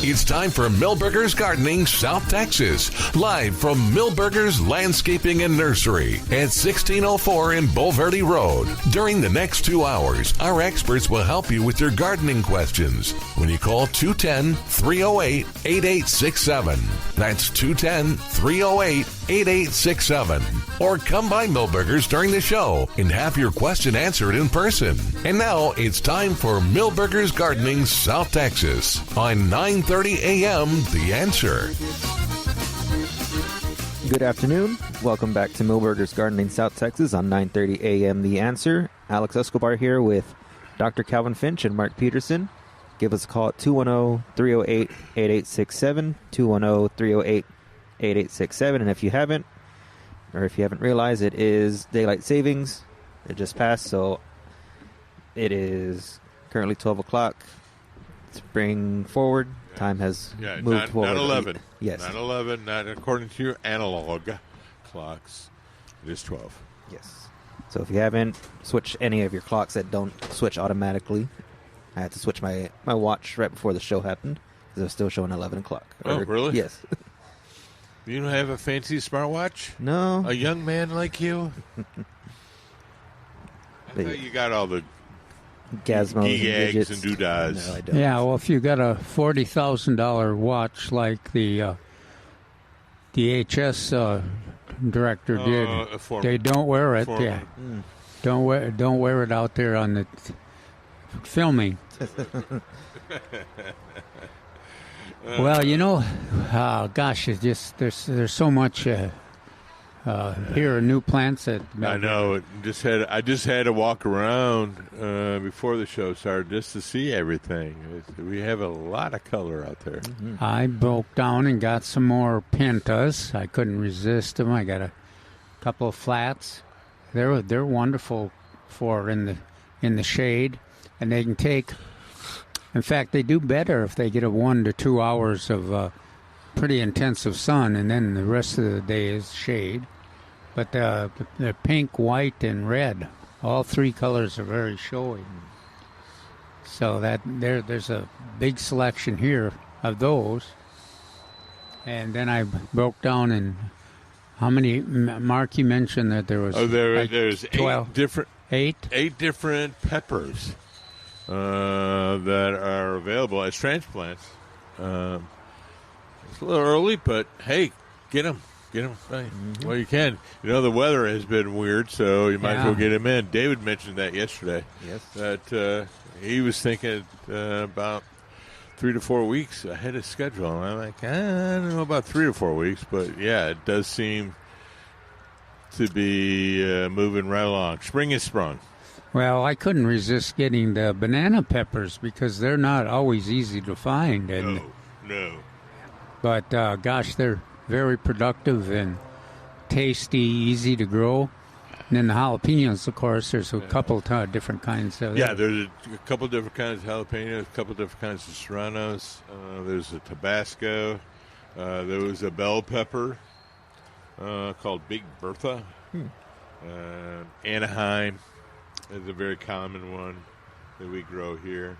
It's time for Milberger's Gardening South Texas, live from Milberger's Landscaping and Nursery at 1604 in Bulverde Road. During the next 2 hours, our experts will help you with your gardening questions when you call 210-308-8867. That's 210-308-8867. Or come by Milberger's during the show and have your question answered in person. And now it's time for Milberger's Gardening South Texas on 9:30 a.m. The Answer. Good afternoon. Welcome back to Milberger's Gardening South Texas on 9:30 a.m. The Answer. Alex Escobar here with Dr. Calvin Finch and Mark Peterson. Give us a call at 210-308-8867, 210-308-8867. And if you haven't realized, it is daylight savings. It just passed, so it is currently 12 o'clock. Spring forward. Time has moved forward. 9/11. Yes. 9/11, not according to your analog clocks. It is 12. Yes. So if you haven't switched any of your clocks that don't switch automatically, I had to switch my watch right before the show happened because it was still showing 11 o'clock. Oh, really? Yes. You don't have a fancy smartwatch? No. A young man like you? I thought you got all the gizmos gags and doodads. No, I don't. Yeah, well, if you got a $40,000 watch like the DHS director did, they don't wear it. Yeah, don't wear it out there on the filming. Well, you know, gosh, it's just there's so much here new plants that I know. I just had to walk around before the show started just to see everything. We have a lot of color out there. Mm-hmm. I broke down and got some more pentas. I couldn't resist them. I got a couple of flats. They're wonderful for in the shade, and they can take. In fact, they do better if they get a 1 to 2 hours of pretty intensive sun, and then the rest of the day is shade. But they're pink, white, and red. All three colors are very showy. So that there's a big selection here of those. And then I broke down in how many, Mark, you mentioned that there was there's 12, eight different peppers that are available as transplants. It's a little early, but hey, get them. Well, you can. You know, the weather has been weird, so you might as well get them in. David mentioned that yesterday. Yes. That he was thinking about 3 to 4 weeks ahead of schedule. And I'm like, I don't know about 3 to 4 weeks, but yeah, it does seem to be moving right along. Spring is sprung. Well, I couldn't resist getting the banana peppers because they're not always easy to find. And, No. But, gosh, they're very productive and tasty, easy to grow. And then the jalapenos, of course, there's a couple of different kinds of Yeah, there's a couple different kinds of jalapenos, a couple different kinds of serranos. There's a Tabasco. There was a bell pepper called Big Bertha. Anaheim is a very common one that we grow here.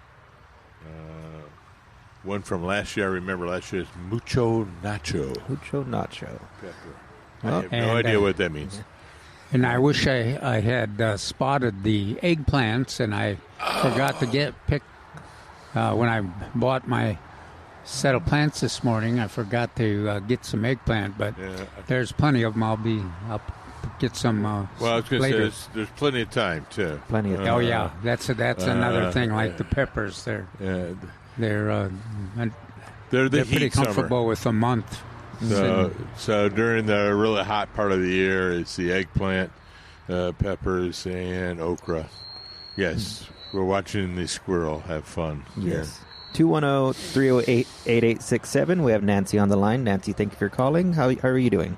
One from last year, I remember last year, is Mucho Nacho. Mucho Nacho. Pepper. I have no idea what that means. And I wish I had spotted the eggplants, and I forgot to pick when I bought my set of plants this morning. I forgot to get some eggplant, but there's plenty of them. I'll get some well, I was going later. to say there's plenty of time too. Plenty of time. Oh yeah, that's another thing. Like the peppers, they're the pretty heat comfortable summer. with a month. So during the really hot part of the year, it's the eggplant, peppers, and okra. Yes, we're watching the squirrel have fun. Yes. 210-308-8867. We have Nancy on the line. Nancy, thank you for calling. How are you doing?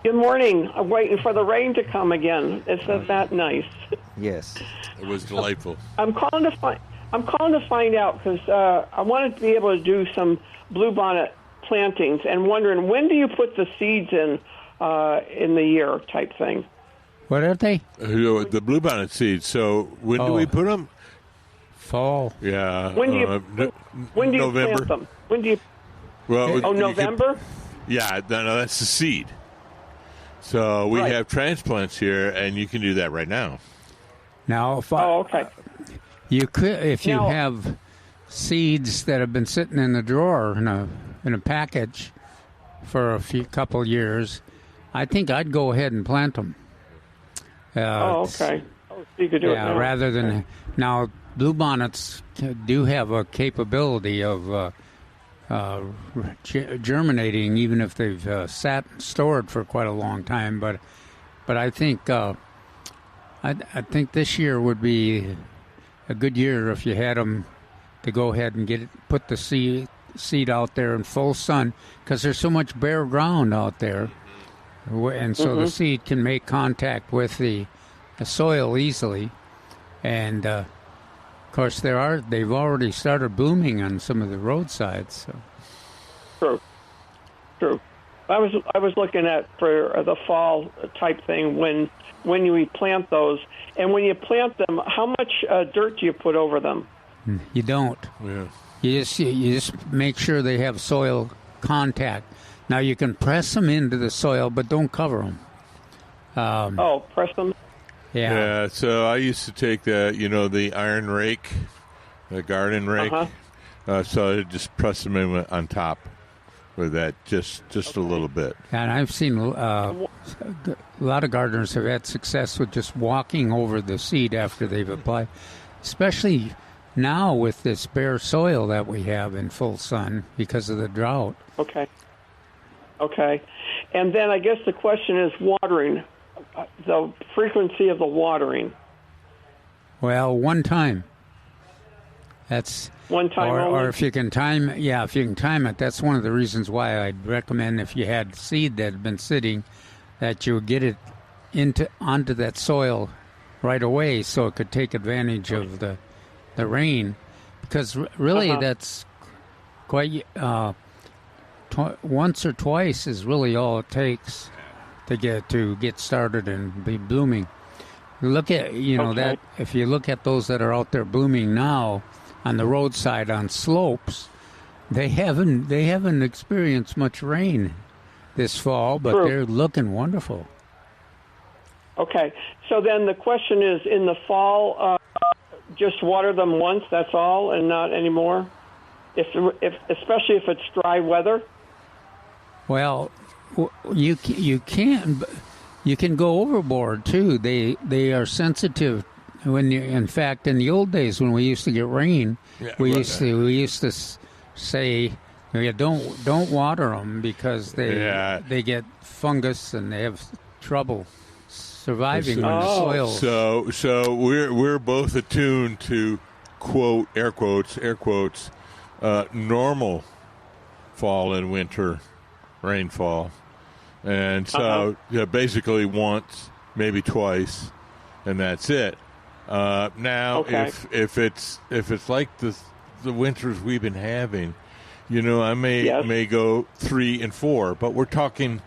Good morning. I'm waiting for the rain to come again. Isn't that nice? Yes. It was delightful. I'm calling to find out because I wanted to be able to do some bluebonnet plantings and wondering when do you put the seeds in the year type thing. What are they? The bluebonnet seeds. So when do we put them? Fall. Yeah. When do you when do you November. plant them? When do you? Well, Oh, you November. yeah, no, that's the seed. So we Right. have transplants here, and you can do that right now. Now, Okay. you could, if you Now- have seeds that have been sitting in the drawer in a package for a couple years, I think I'd go ahead and plant them. Okay. Oh, so you could do it now. Rather than now, bluebonnets do have a capability of germinating, even if they've sat stored for quite a long time. But I think I think this year would be a good year if you had them to go ahead and put the seed out there in full sun, because there's so much bare ground out there, and so the seed can make contact with the soil easily. And of course, they've already started blooming on some of the roadsides. So. True. I was looking at for the fall type thing when you plant those, and when you plant them, how much dirt do you put over them? You don't. Yeah. You just make sure they have soil contact. Now you can press them into the soil, but don't cover them. Press them. Yeah. Yeah. So I used to take the iron rake, the garden rake. So I just press them in on top with that, just a little bit. And I've seen a lot of gardeners have had success with just walking over the seed after they've applied, especially now with this bare soil that we have in full sun because of the drought. Okay. And then I guess the question is watering, the frequency of the watering. Well, one time. That's one time or only? if you can time it. That's one of the reasons why I'd recommend, if you had seed that had been sitting, that you would get it onto that soil right away, so it could take advantage of the rain, because really that's quite once or twice is really all it takes to get started and be blooming. Look at that. If you look at those that are out there blooming now on the roadside on slopes, they haven't experienced much rain this fall, but they're looking wonderful. Okay, so then the question is, in the fall, just water them once, that's all, and not anymore? Especially if it's dry weather? Well, you can go overboard too. They are sensitive. In fact, in the old days when we used to get rain, we used to say, don't water them, because they get fungus and they have trouble surviving on the soil. So we're both attuned to, quote, air quotes, normal fall and winter rainfall, and so basically once, maybe twice, and that's it. Now, if it's like the winters we've been having, I may go 3 and 4, but we're talking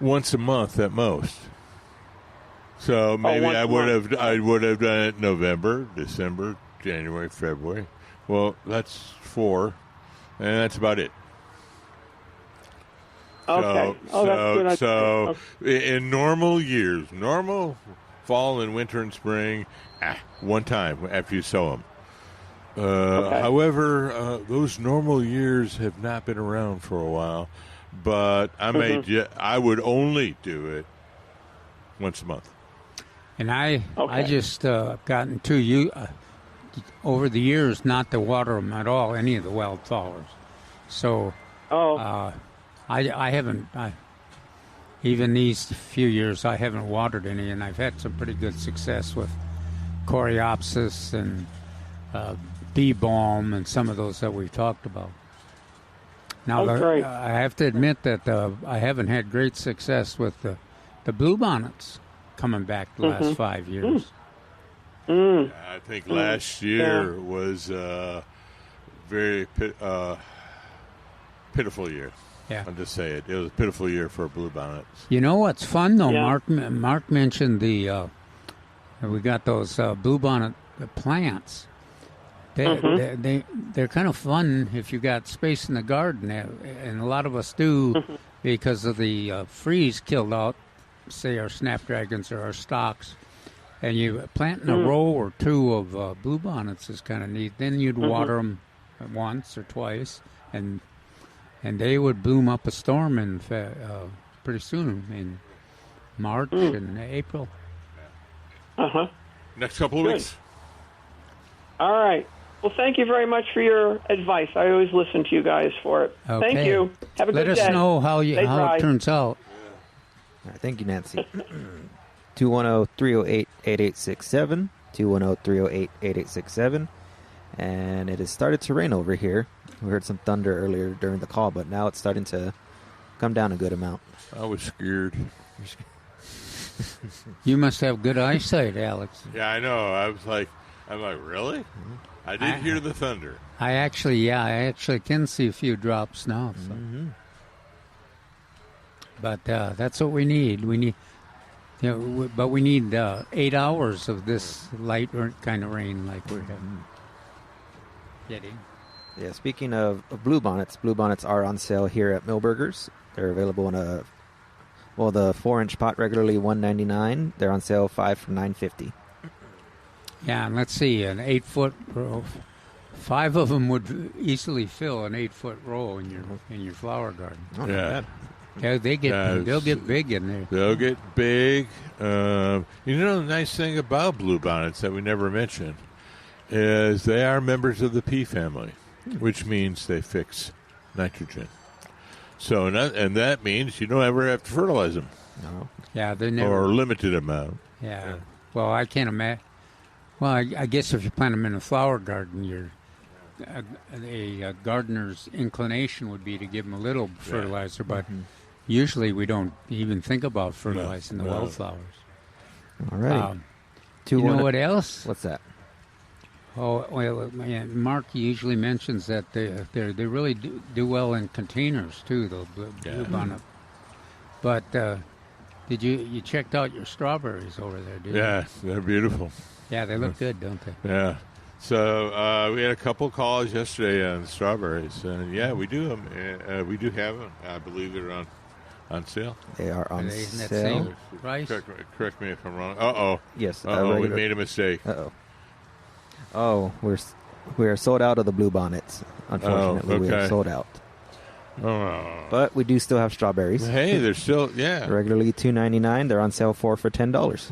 once a month at most. So maybe I would have done it November, December, January, February. Well, that's 4, and that's about it. Okay. That's good. In normal years, normal fall and winter and spring, one time after you sow them. However, those normal years have not been around for a while, but I would only do it once a month. And I just gotten over the years not to water them at all, any of the wildflowers. So I haven't, even these few years, I haven't watered any, and I've had some pretty good success with coreopsis and bee balm and some of those that we've talked about. Now, I have to admit that I haven't had great success with the bluebonnets coming back the last 5 years. I think last year was a very pitiful year. Yeah. I'll just say it. It was a pitiful year for bluebonnets. You know what's fun, though? Yeah. Mark mentioned we got those bluebonnet plants. They're kind of fun if you got space in the garden, and a lot of us do because of the freeze killed out, say, our snapdragons or our stocks. And you plant in a row or two of bluebonnets is kind of neat. Then you'd water them once or twice, and they would bloom up a storm in pretty soon in March and April. Next couple of weeks. All right. Well, thank you very much for your advice. I always listen to you guys for it. Okay. Thank you. Have a good day. Let us know how it turns out. All right, thank you, Nancy. 210-308-8867, 210-308-8867. And it has started to rain over here. We heard some thunder earlier during the call, but now it's starting to come down a good amount. I was scared. You must have good eyesight, Alex. Yeah, I know. I'm like, really? I did hear the thunder. I actually can see a few drops now. So. But that's what we need. We need, but we need 8 hours of this light kind of rain like we're getting. Yeah, speaking of bluebonnets are on sale here at Millburgers. They're available in the 4-inch pot regularly $199. They're on sale 5 for $9.50. Yeah, and let's see, an 8-foot row. 5 of them would easily fill an 8-foot row in your flower garden. Oh, yeah. Yeah, they'll get big in there. They'll get big. The nice thing about bluebonnets that we never mentioned is they are members of the pea family, which means they fix nitrogen. So, and that means you don't ever have to fertilize them. No. Yeah, they never. Or a limited amount. Yeah. Well, I can't imagine. Well, I guess if you plant them in a flower garden, a gardener's inclination would be to give them a little fertilizer, but usually we don't even think about fertilizing the wildflowers. All right. You know what else? What's that? Oh, well, Mark usually mentions that they really do well in containers too, the bluebonnet. But did you checked out your strawberries over there? Did you? Yeah, they're beautiful. Yeah, they look good, don't they? Yeah. So we had a couple calls yesterday on strawberries, and we do them. We do have them. I believe they're on sale. They are on Isn't that sale. same price? Correct me if I'm wrong. Yes. We made a mistake. Oh, we're sold out of the bluebonnets. Unfortunately, we are sold out. Oh. But we do still have strawberries. Hey, they're still Regularly $2.99. They're on sale for $10.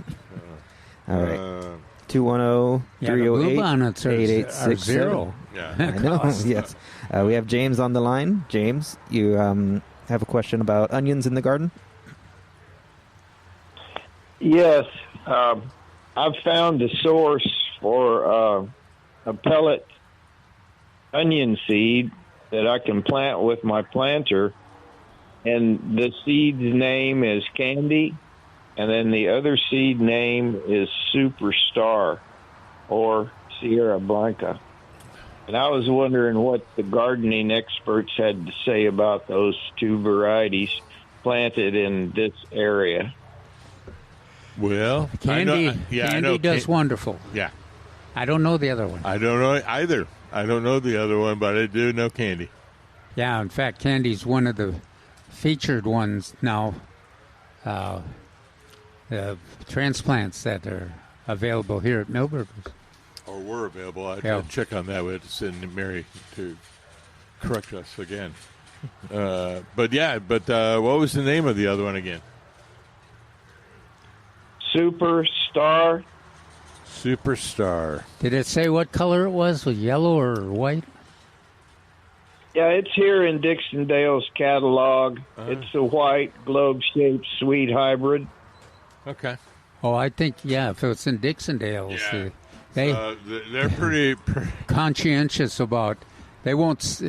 All right. 210-308-8867. Are zero. Yeah. I know. Yes. We have James on the line. James, you have a question about onions in the garden? Yes. I've found a source for a pellet onion seed that I can plant with my planter, and the seed's name is Candy, and then the other seed name is Superstar or Sierra Blanca. And I was wondering what the gardening experts had to say about those two varieties planted in this area. Well, Candy does wonderful. Yeah. I don't know the other one. I don't know either. I don't know the other one, but I do know Candy. Yeah, in fact, Candy's one of the featured ones now. The transplants that are available here at Millburgers. Or were available. I had to check on that. We had to send Mary to correct us again. But what was the name of the other one again? Superstar. Superstar. Did it say what color it was yellow or white? Yeah, it's here in Dixondale's catalog. It's a white globe-shaped sweet hybrid. Okay. Oh, I think, if it's in Dixondale's, they're pretty conscientious about. They won't.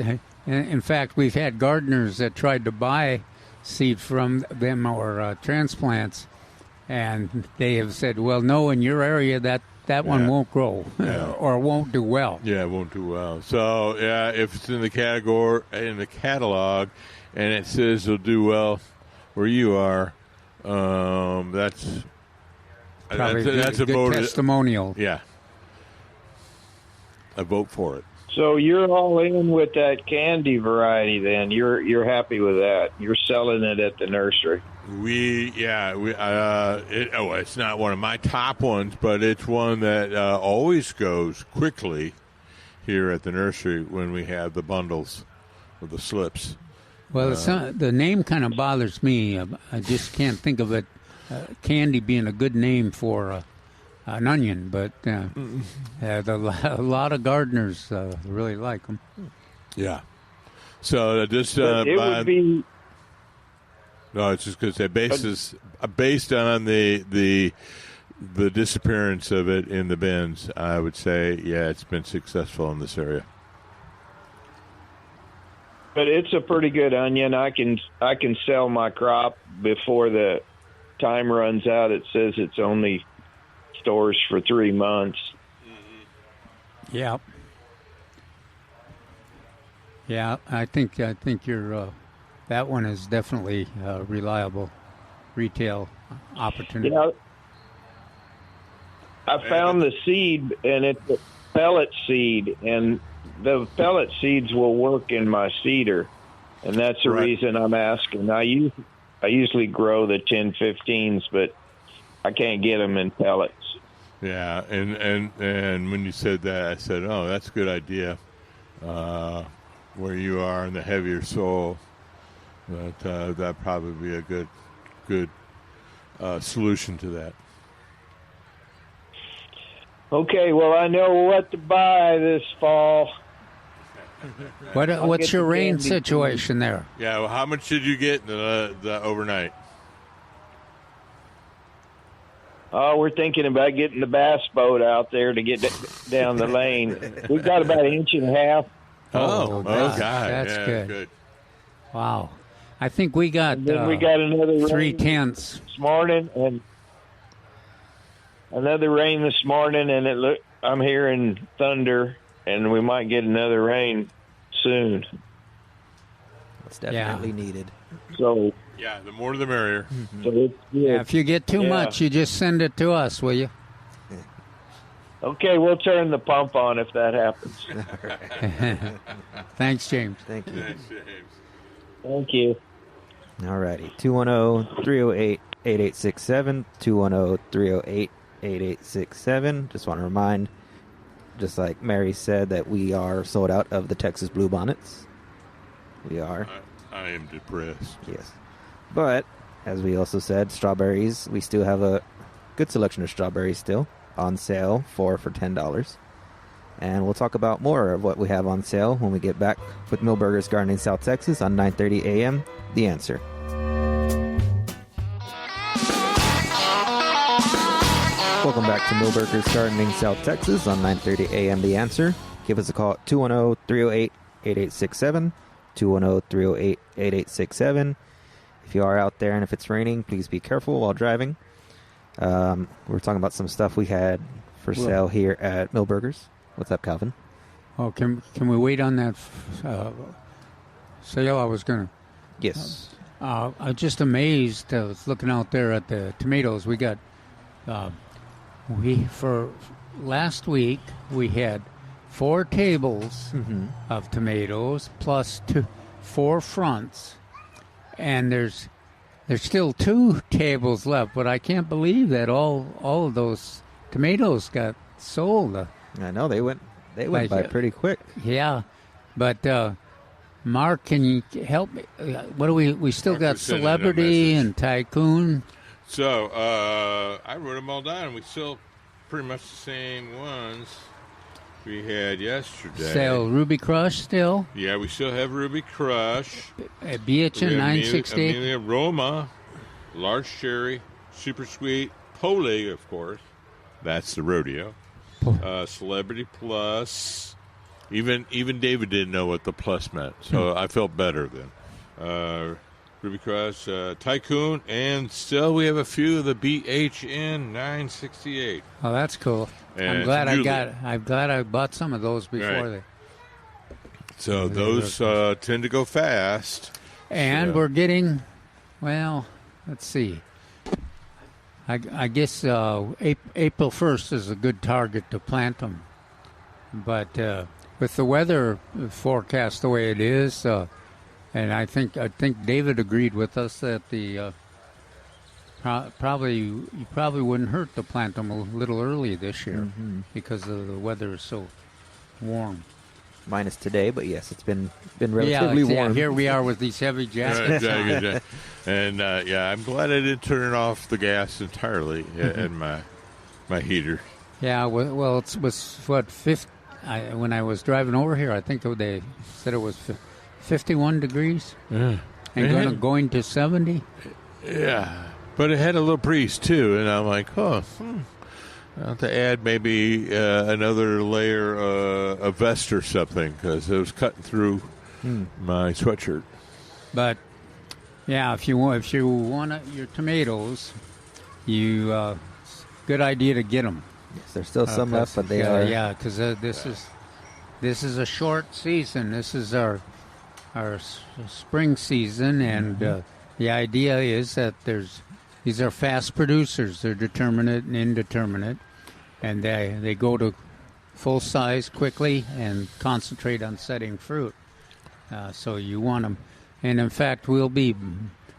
In fact, we've had gardeners that tried to buy seed from them or transplants, and they have said, "Well, no, in your area that one won't grow or won't do well." Yeah, it won't do well. So if it's in the catalog, and it says it'll do well where you are, that's probably that's a good testimonial. Yeah. I vote for it. So you're all in with that candy variety, then? You're happy with that? You're selling it at the nursery? It's not one of my top ones, but it's one that always goes quickly here at the nursery when we have the bundles of the slips. Well, the name kind of bothers me. I just can't think of it. Candy being a good name for an onion, but a lot of gardeners really like them. Yeah. So just it would be. No, it's just because based on the disappearance of it in the bins, I would say, yeah, it's been successful in this area. But it's a pretty good onion. I can sell my crop before the time runs out. It says it's only stores for 3 months. Yeah. Yeah, I think you're. That one is definitely a reliable retail opportunity. Yeah. I found the seed, and it's a pellet seed, and the pellet seeds will work in my cedar, and that's the reason I'm asking. I usually grow the 10-15s, but I can't get them in pellets. Yeah, and when you said that, I said, oh, that's a good idea. Where you are in the heavier soil, that'd probably be a good solution to that. Okay, well, I know what to buy this fall. What's your rain situation there? Yeah, well, how much did you get the overnight? Oh, we're thinking about getting the bass boat out there to get down the lane. We've got about 1.5 inches. Oh, God. That's good. good. Wow. I think we got, we got another 3/10 this morning, and another rain this morning, and I'm hearing thunder, and we might get another rain soon. It's definitely needed. So yeah, the more the merrier. So it's good. Yeah, if you get too much, you just send it to us, will you? Okay, we'll turn the pump on if that happens. Thanks, James. Thank you. Thanks, James. Thank you. All righty. 210-308-8867. 210-308-8867. Just want to remind, just like Mary said, that we are sold out of the Texas Blue Bonnets. We are. I am depressed. Yes. But, as we also said, strawberries, we still have a good selection of strawberries still on sale, 4 for $10. And we'll talk about more of what we have on sale when we get back with Millburgers Gardening South Texas on 9:30 a.m. The Answer. Welcome back to Millburgers Gardening South Texas on 9:30 a.m. The Answer. Give us a call at 210-308-8867. 210-308-8867. If you are out there and if it's raining, please be careful while driving. We're talking about some stuff we had for sale here at Millburgers. What's up, Calvin? Oh, can we wait on that sale? I was going to. Yes. I'm just amazed. I was looking out there at the tomatoes. We got, for last week, we had 4 tables of tomatoes plus 4 fronts. And there's still 2 tables left, but I can't believe that all of those tomatoes got sold. I know they went by pretty quick. Yeah, but Mark, can you help me? What do we still got? Celebrity and Tycoon. So I wrote them all down. We still pretty much the same ones we had yesterday. Sell Ruby Crush still. Yeah, we still have Ruby Crush. BHN 968. Amelia Roma, large cherry, super sweet, Pole, of course. That's the rodeo. Celebrity Plus. Even David didn't know what the plus meant, so I felt better then. Ruby Crush, Tycoon, and still we have a few of the BHN 968. Oh, that's cool. And I'm glad I bought some of those before So those tend to go fast. And we're getting, well, let's see. I guess April 1st is a good target to plant them. But with the weather forecast the way it is, and I think David agreed with us that the you probably wouldn't hurt to plant them a little early this year because the weather is so warm. Minus today, but yes, it's been relatively warm. Yeah, here we are with these heavy jackets. And I'm glad I didn't turn off the gas entirely in my heater. Yeah, well, it was what when I was driving over here, I think they said it was 51 degrees, and going to 70. Yeah, but it had a little breeze too, and I'm like, I'll have to add maybe another layer of vest or something because it was cutting through my sweatshirt. But yeah, if you want your tomatoes, good idea to get them. Yes, there's still some left, but they are. Yeah, because this is a short season. This is our spring season, and the idea is that these are fast producers. They're determinate and indeterminate, and they go to full size quickly and concentrate on setting fruit. So you want them, and in fact, we'll be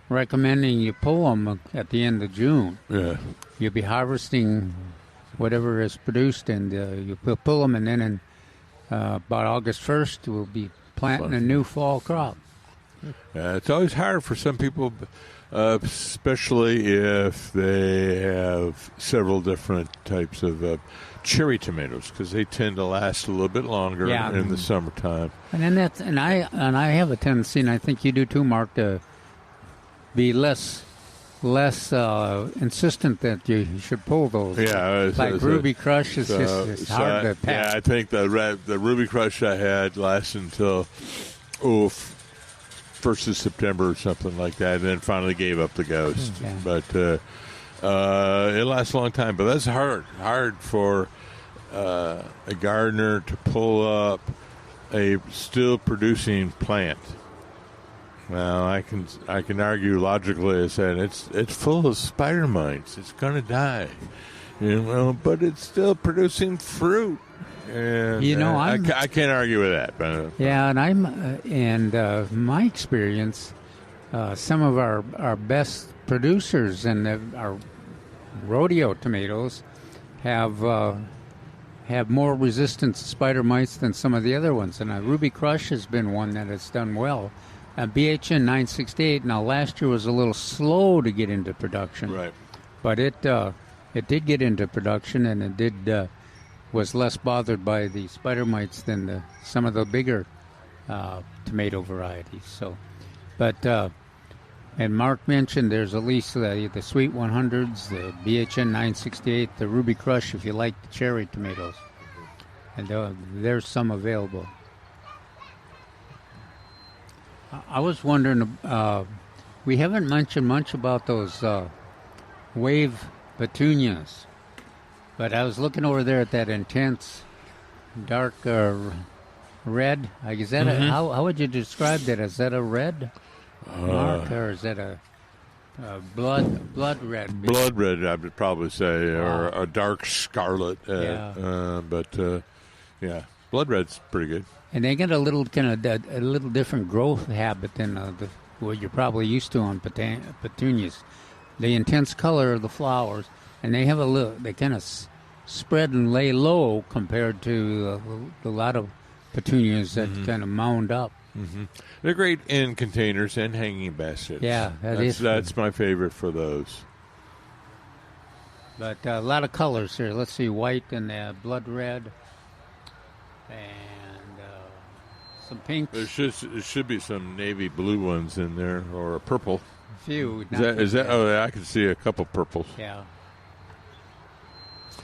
recommending you pull them at the end of June. Yeah, you'll be harvesting whatever is produced, and you pull them, and then in about August 1st, we'll be planting a new fall crop. It's always hard for some people, especially if they have several different types of cherry tomatoes, because they tend to last a little bit longer in the summertime. And then I have a tendency, and I think you do too, Mark, to be less insistent that you should pull those. Yeah, like Ruby Crush is just hard to pass. Yeah, I think the Ruby Crush I had lasted until 1st of September or something like that, and then finally gave up the ghost. Yeah. But it lasts a long time. But that's hard for a gardener to pull up a still producing plant. Well, I can argue logically and say it's full of spider mites. It's going to die, but it's still producing fruit. And I can't argue with that. But, yeah, and my experience, some of our best producers and our rodeo tomatoes have more resistance to spider mites than some of the other ones. And Ruby Crush has been one that has done well. BHN 968. Now, last year was a little slow to get into production, right? But it did get into production, and it did was less bothered by the spider mites than some of the bigger tomato varieties. So, but and Mark mentioned there's at least the Sweet 100s, the BHN 968, the Ruby Crush if you like the cherry tomatoes, and there's some available. I was wondering, we haven't mentioned much about those wave petunias, but I was looking over there at that intense dark red. Is that how would you describe that? Is that a red, Mark, or is that a blood red? Blood red, I would probably say, or a dark scarlet. But blood red's pretty good. And they get a little a little different growth habit than what you're probably used to on petunias. The intense color of the flowers, and they have they kind of spread and lay low compared to a lot of petunias that kind of mound up. Mm-hmm. They're great in containers and hanging baskets. Yeah, that's my favorite for those. But a lot of colors here. Let's see, white and blood red, and some pink. There should be some navy blue ones in there, or a purple. A few. Is that? Oh, yeah, I can see a couple purples. Yeah.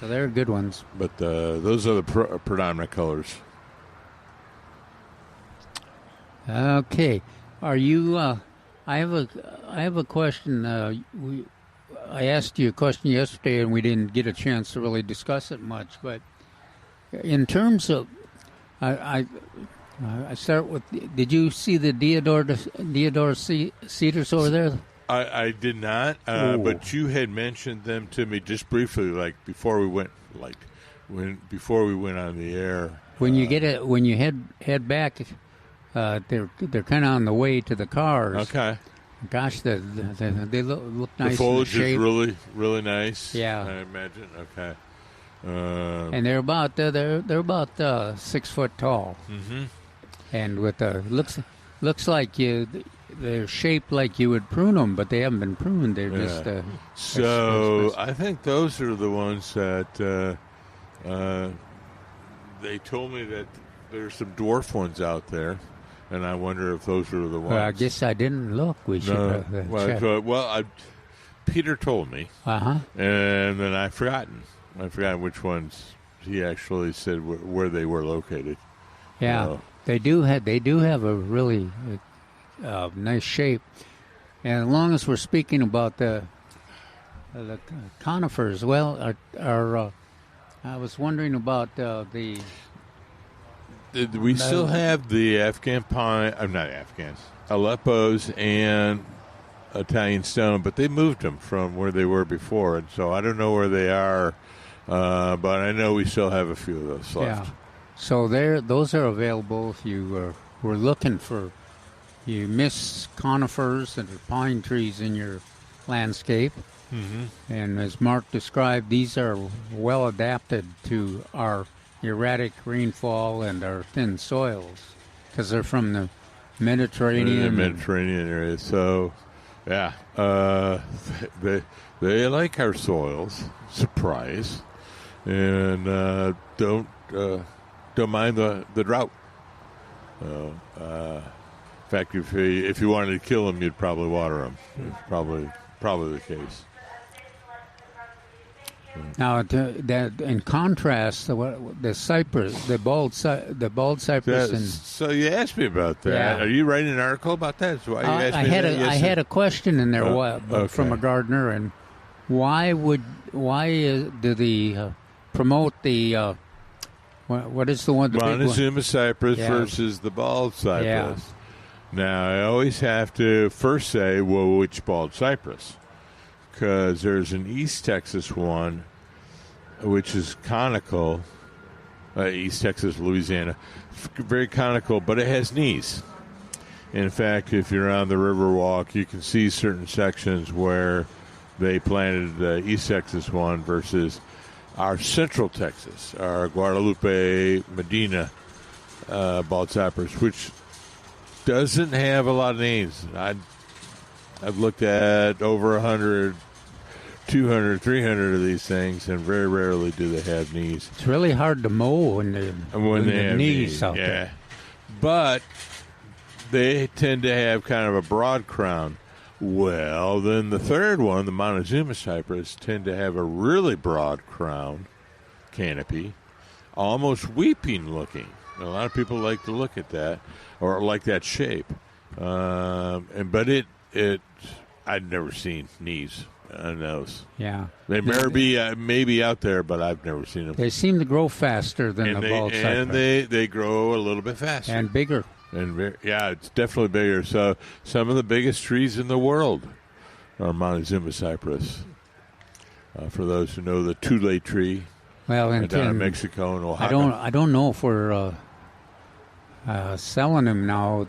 So they're good ones. But those are the predominant colors. Okay. Are you? I have a question. I asked you a question yesterday, and we didn't get a chance to really discuss it much. But in terms of, I start with. Did you see the Deodar cedars over there? I did not, but you had mentioned them to me just briefly, like before we went on the air. When you head back, they're kind of on the way to the cars. Okay. Gosh, they look nice. The foliage in the is shape. really, really nice. Yeah. I imagine. Okay. And they're about 6 foot tall. Mm-hmm. And with looks like they're shaped like you would prune them, but they haven't been pruned. They're just. So I think those are the ones that they told me that there's some dwarf ones out there, and I wonder if those are the ones. Well, I guess I didn't look. We should check. Peter told me, and then I've forgotten. I forgot which ones he actually said where they were located. Yeah, they do have a really nice shape. And as long as we're speaking about the conifers, well, I was wondering about the. We still have the Afghan pine. I'm not Afghans. Aleppos and Italian stone, but they moved them from where they were before, and so I don't know where they are. But I know we still have a few of those left. Yeah. So those are available if you were looking for. You miss conifers and pine trees in your landscape. Mm-hmm. And as Mark described, these are well adapted to our erratic rainfall and our thin soils because they're from the Mediterranean. The Mediterranean area. So, yeah, they like our soils. Surprise, and don't mind the drought. In fact, if you wanted to kill them, you'd probably water them. It's probably the case. Now, that in contrast, the cypress, the bald cypress, and so you asked me about that. Yeah. Are you writing an article about that? So I had a question in there from a gardener, and why do the promote the what is the one? Montezuma cypress versus the bald cypress. Yeah. Now, I always have to first say, well, which bald cypress? Because there's an East Texas one, which is conical, East Texas, Louisiana, very conical, but it has knees. In fact, if you're on the Riverwalk, you can see certain sections where they planted the East Texas one versus our Central Texas, our Guadalupe, Medina bald cypress, which doesn't have a lot of names. I've looked at over 100, 200, 300 of these things, and very rarely do they have knees. It's really hard to mow when they have knees out there. But they tend to have kind of a broad crown. Well, then the third one, the Montezuma cypress, tend to have a really broad crown canopy, almost weeping looking. A lot of people like to look at that or like that shape. But I'd never seen knees on those. Yeah. They may be out there, but I've never seen them. They seem to grow faster than the bald cypress. And they grow a little bit faster. And bigger. And it's definitely bigger. So some of the biggest trees in the world are Montezuma cypress. For those who know the Tule tree, down in Mexico and Oaxaca. I don't know if we're selling them now.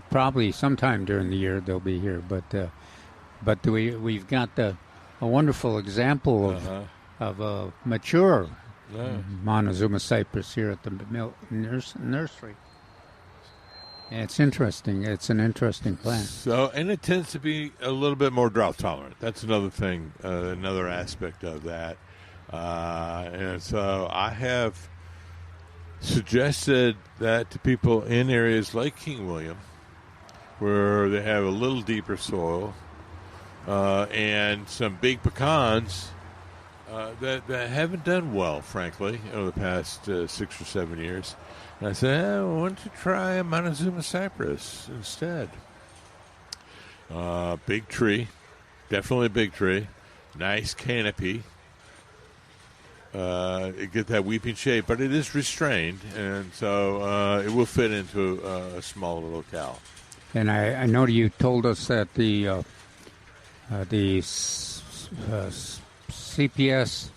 Probably sometime during the year they'll be here. But we've got a wonderful example of a mature Montezuma cypress here at the nursery. It's interesting. It's an interesting plant. So, and it tends to be a little bit more drought tolerant. That's another thing, another aspect of that. And so I have suggested that to people in areas like King William, where they have a little deeper soil and some big pecans that haven't done well, frankly, over the past 6 or 7 years. And I said, why don't you try a Montezuma cypress instead? Big tree, definitely a big tree, nice canopy. It gets that weeping shape, but it is restrained, and so it will fit into a smaller locale. And I know you told us that the CPS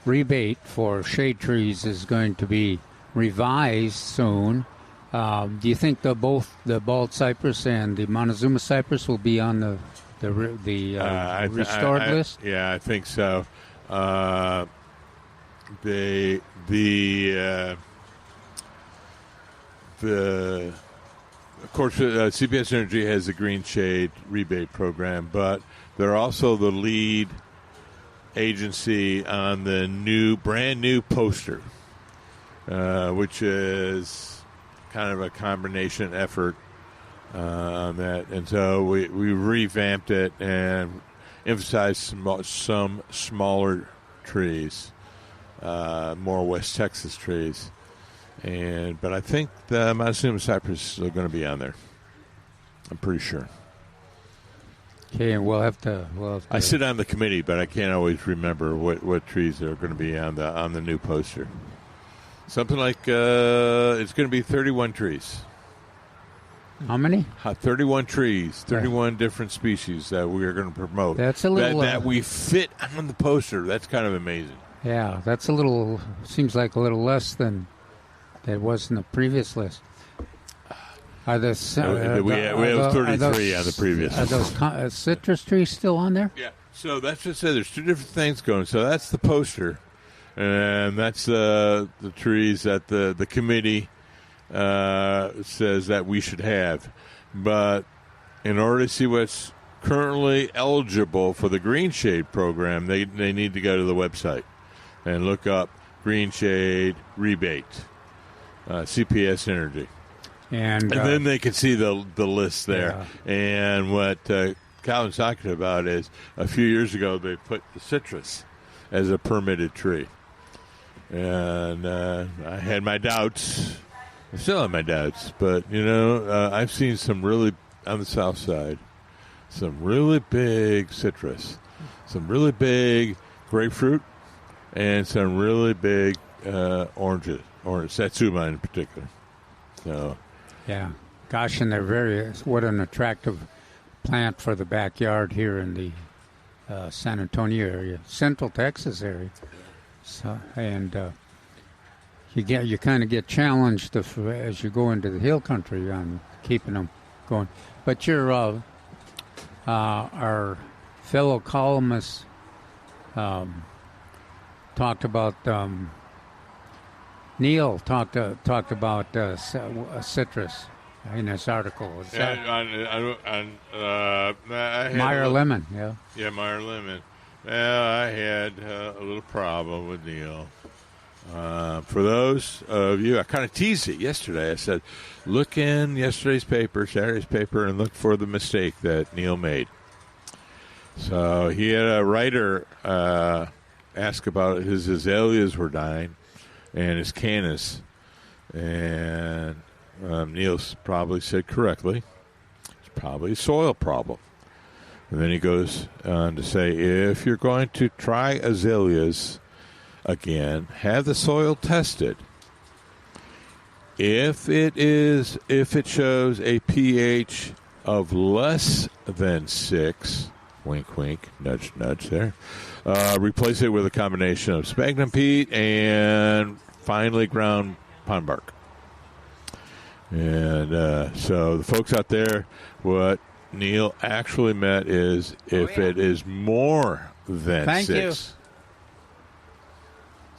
rebate for shade trees is going to be revised soon. Do you think both the bald cypress and the Montezuma cypress will be on the restored list? Yeah, I think so. Of course, CPS Energy has the Green Shade rebate program, but they're also the lead agency on the brand new poster, which is kind of a combination effort on that. And so we revamped it and emphasized some smaller trees, more West Texas trees. But I think the Montezuma cypress is going to be on there. I'm pretty sure. Okay, and we'll have to. I sit on the committee, but I can't always remember what trees are going to be on the new poster. Something like it's going to be 31 trees. How many? 31 trees, 31 different species that we are going to promote. That's a little that we fit on the poster. That's kind of amazing. Yeah, that's a little. Seems like a little less than that was in the previous list. Are we have 33 on the previous. Are those citrus trees still on there? Yeah. So that's just it. There's two different things going. So that's the poster, and that's the trees that the committee says that we should have. But in order to see what's currently eligible for the Green Shade program, they need to go to the website and look up Green Shade rebate, CPS Energy. And then they can see the list there. Yeah. And what Calvin's talking about is a few years ago they put the citrus as a permitted tree. And I had my doubts. I still have my doubts. But, I've seen some really, on the south side, some really big citrus, some really big grapefruit, and some really big oranges, Satsuma in particular. So... Yeah, gosh, and what an attractive plant for the backyard here in the San Antonio area, Central Texas area. So, and you kind of get challenged as you go into the hill country on keeping them going. But our fellow columnist talked about. Neil talked about citrus in his article. Meyer Lemon, yeah. Yeah, Meyer Lemon. Well, I had a little problem with Neil. For those of you, I kind of teased it yesterday. I said, look in yesterday's paper, Saturday's paper, and look for the mistake that Neil made. So he had a writer ask about his azaleas were dying. And his canis, and Neil's probably said correctly, it's probably a soil problem. And then he goes on to say, if you're going to try azaleas again, have the soil tested. If it shows a pH of less than 6, wink, wink, nudge, nudge there, replace it with a combination of sphagnum peat and finely ground pine bark. And so the folks out there, what Neil actually meant is if it is more than Thank 6. You.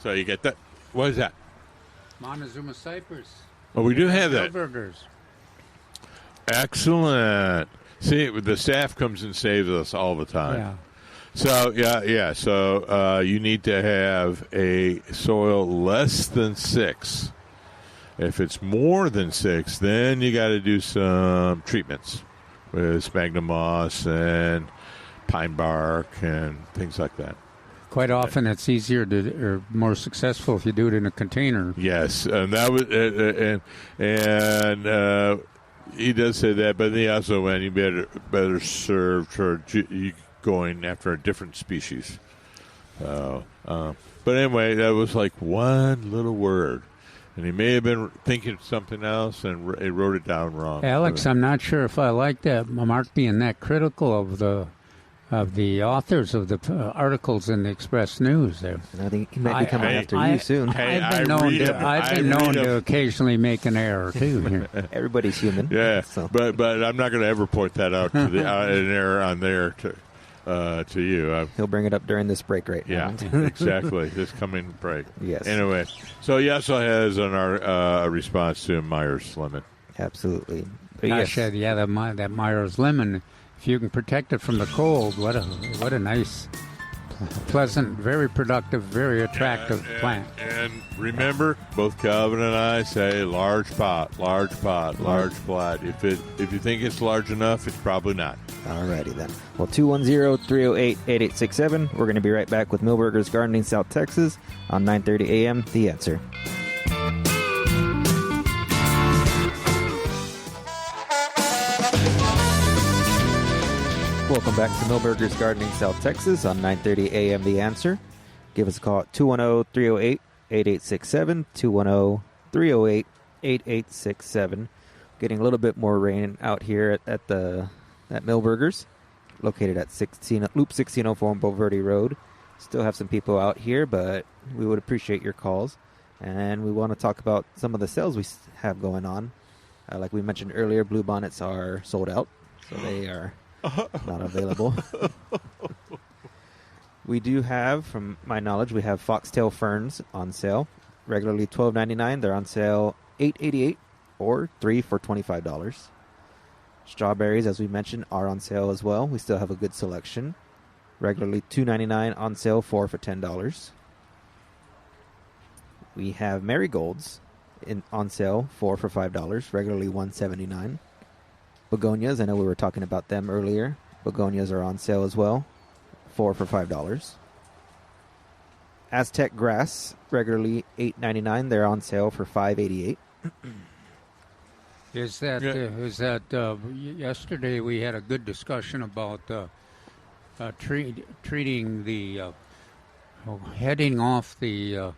So you get that? What is that? Montezuma cypress. Oh, we do have that. Burgers. Excellent. See, the staff comes and saves us all the time. Yeah. So, yeah. So you need to have a soil less than 6. If it's more than 6, then you got to do some treatments with sphagnum moss and pine bark and things like that. Quite often, it's easier or more successful if you do it in a container. Yes, and that was and he does say that, but he also went, you better serve for going after a different species. But anyway, that was like one little word. And he may have been thinking of something else and he wrote it down wrong. Alex, I'm not sure if I like that Mark being that critical of the the authors of the articles in the Express News. There, And I think he might be coming after you soon. Hey, I've been known to occasionally make an error too. Here. Everybody's human. Yeah, So. but I'm not going to ever point that out to the an error on there to you. He'll bring it up during this break right Yeah, now. exactly. This coming break. Yes. Anyway, so he also has a response to Myers Lemon. Absolutely. But Gosh, yes, that Myers lemon. If you can protect it from the cold, what a nice, pleasant, very productive, very attractive plant. And remember, both Calvin and I say large pot, large pot, large plot. If you think it's large enough, it's probably not. Alrighty then. Well, 210-308-8867. We're going to be right back with Millburgers Gardening, South Texas on 9:30 a.m. The Answer. Welcome back to Millburgers Gardening, South Texas on 9:30 a.m. The Answer. Give us a call at 210-308-8867, 210-308-8867. Getting a little bit more rain out here at Millburgers, located at Loop 1604 on Bulverde Road. Still have some people out here, but we would appreciate your calls. And we want to talk about some of the sales we have going on. Like we mentioned earlier, bluebonnets are sold out, so they are not available. We do have, from my knowledge, we have foxtail ferns on sale. Regularly $12.99. They're on sale $8.88 or 3 for $25. Strawberries, as we mentioned, are on sale as well. We still have a good selection. Regularly $2.99, on sale 4 for $10. We have marigolds on sale 4 for $5. Regularly $1.79. Begonias, I know we were talking about them earlier. Begonias are on sale as well, 4 for $5. Aztec grass, regularly $8.99. They're on sale for $5.88. Is that yesterday we had a good discussion about treating the heading off the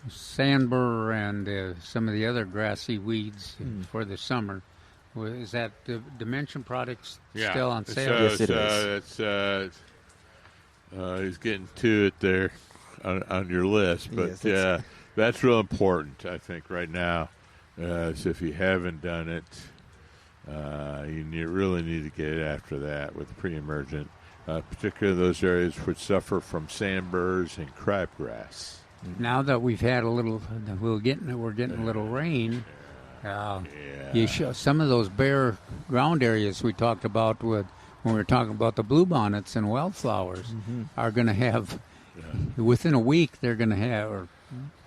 sandbur and some of the other grassy weeds for the summer. Is that the Dimension products still on sale? Yes, it is. He's getting to it there on your list, but Yes, that's real important, I think, right now. So if you haven't done it, you really need to get after that with pre-emergent, particularly those areas which suffer from sandburs and crabgrass. Now that we've had we're getting a little rain. You show some of those bare ground areas we talked about when we were talking about the bluebonnets and wildflowers are going to have within a week they're going to have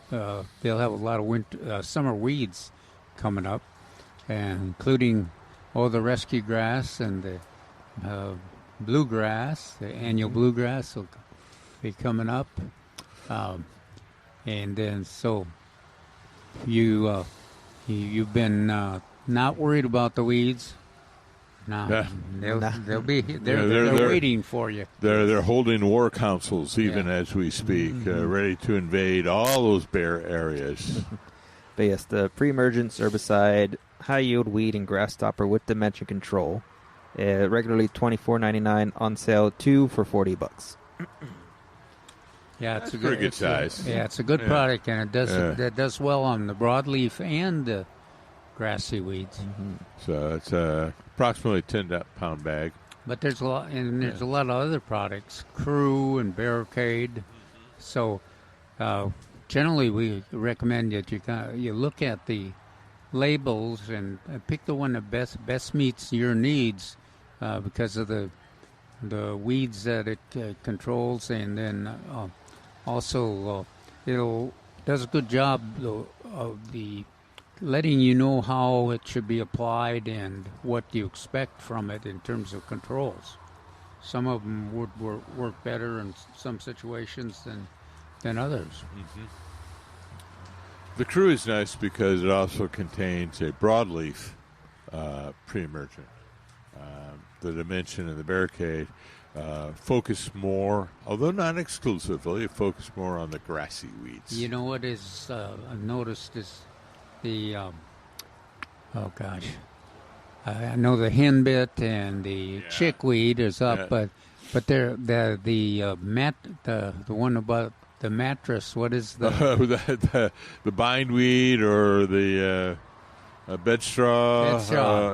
they'll have a lot of summer weeds coming up, and including the rescue grass and the bluegrass. The annual bluegrass will be coming up, and then so you've been not worried about the weeds. No, they'll be they're waiting for you. They're holding war councils even as we speak, ready to invade all those bare areas. But yes, the pre-emergence herbicide, high-yield weed and grass stopper with dimension control, regularly $24.99, on sale 2 for $40. Yeah, it's a pretty good size. Yeah, it's a good product, and it does well on the broadleaf and the grassy weeds. So it's approximately 10-pound bag. But there's a lot, and there's a lot of other products, Crew and Barricade. So generally, we recommend that you look at the labels and pick the one that best meets your needs because of the weeds that it controls, and then also it does a good job of the letting you know how it should be applied and what you expect from it in terms of controls. Some of them would work better in some situations than others. The Crew is nice because it also contains a broadleaf pre-emergent. The Dimension and the Barricade focus more, although not exclusively, focus more on the grassy weeds. You know what is I've noticed is the I know the henbit and the chickweed is up, but But the one about the mattress. What is the the bindweed or the bed straw?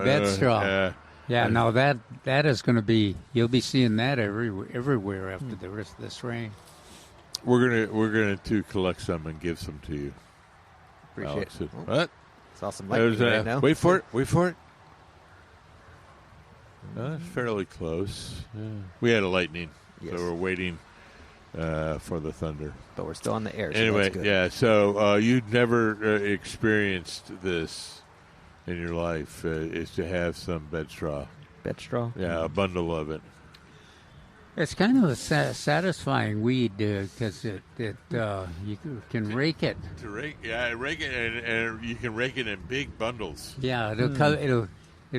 Bed straw. Yeah, no, that is going to be. You'll be seeing that everywhere after the rest of this rain. We're gonna to collect some and give some to you. Appreciate Alex. it. What? Saw some lightning right now. Wait for it. No, that's fairly close. Yeah. We had a lightning, Yes. so we're waiting for the thunder. But we're still on the air. So Anyway, that's good. yeah. So you'd never experienced this in your life, is to have some bed straw. Bed straw. Yeah, a bundle of it. It's kind of a satisfying weed because you can rake it. Rake it, and you can rake it in big bundles. Yeah, it'll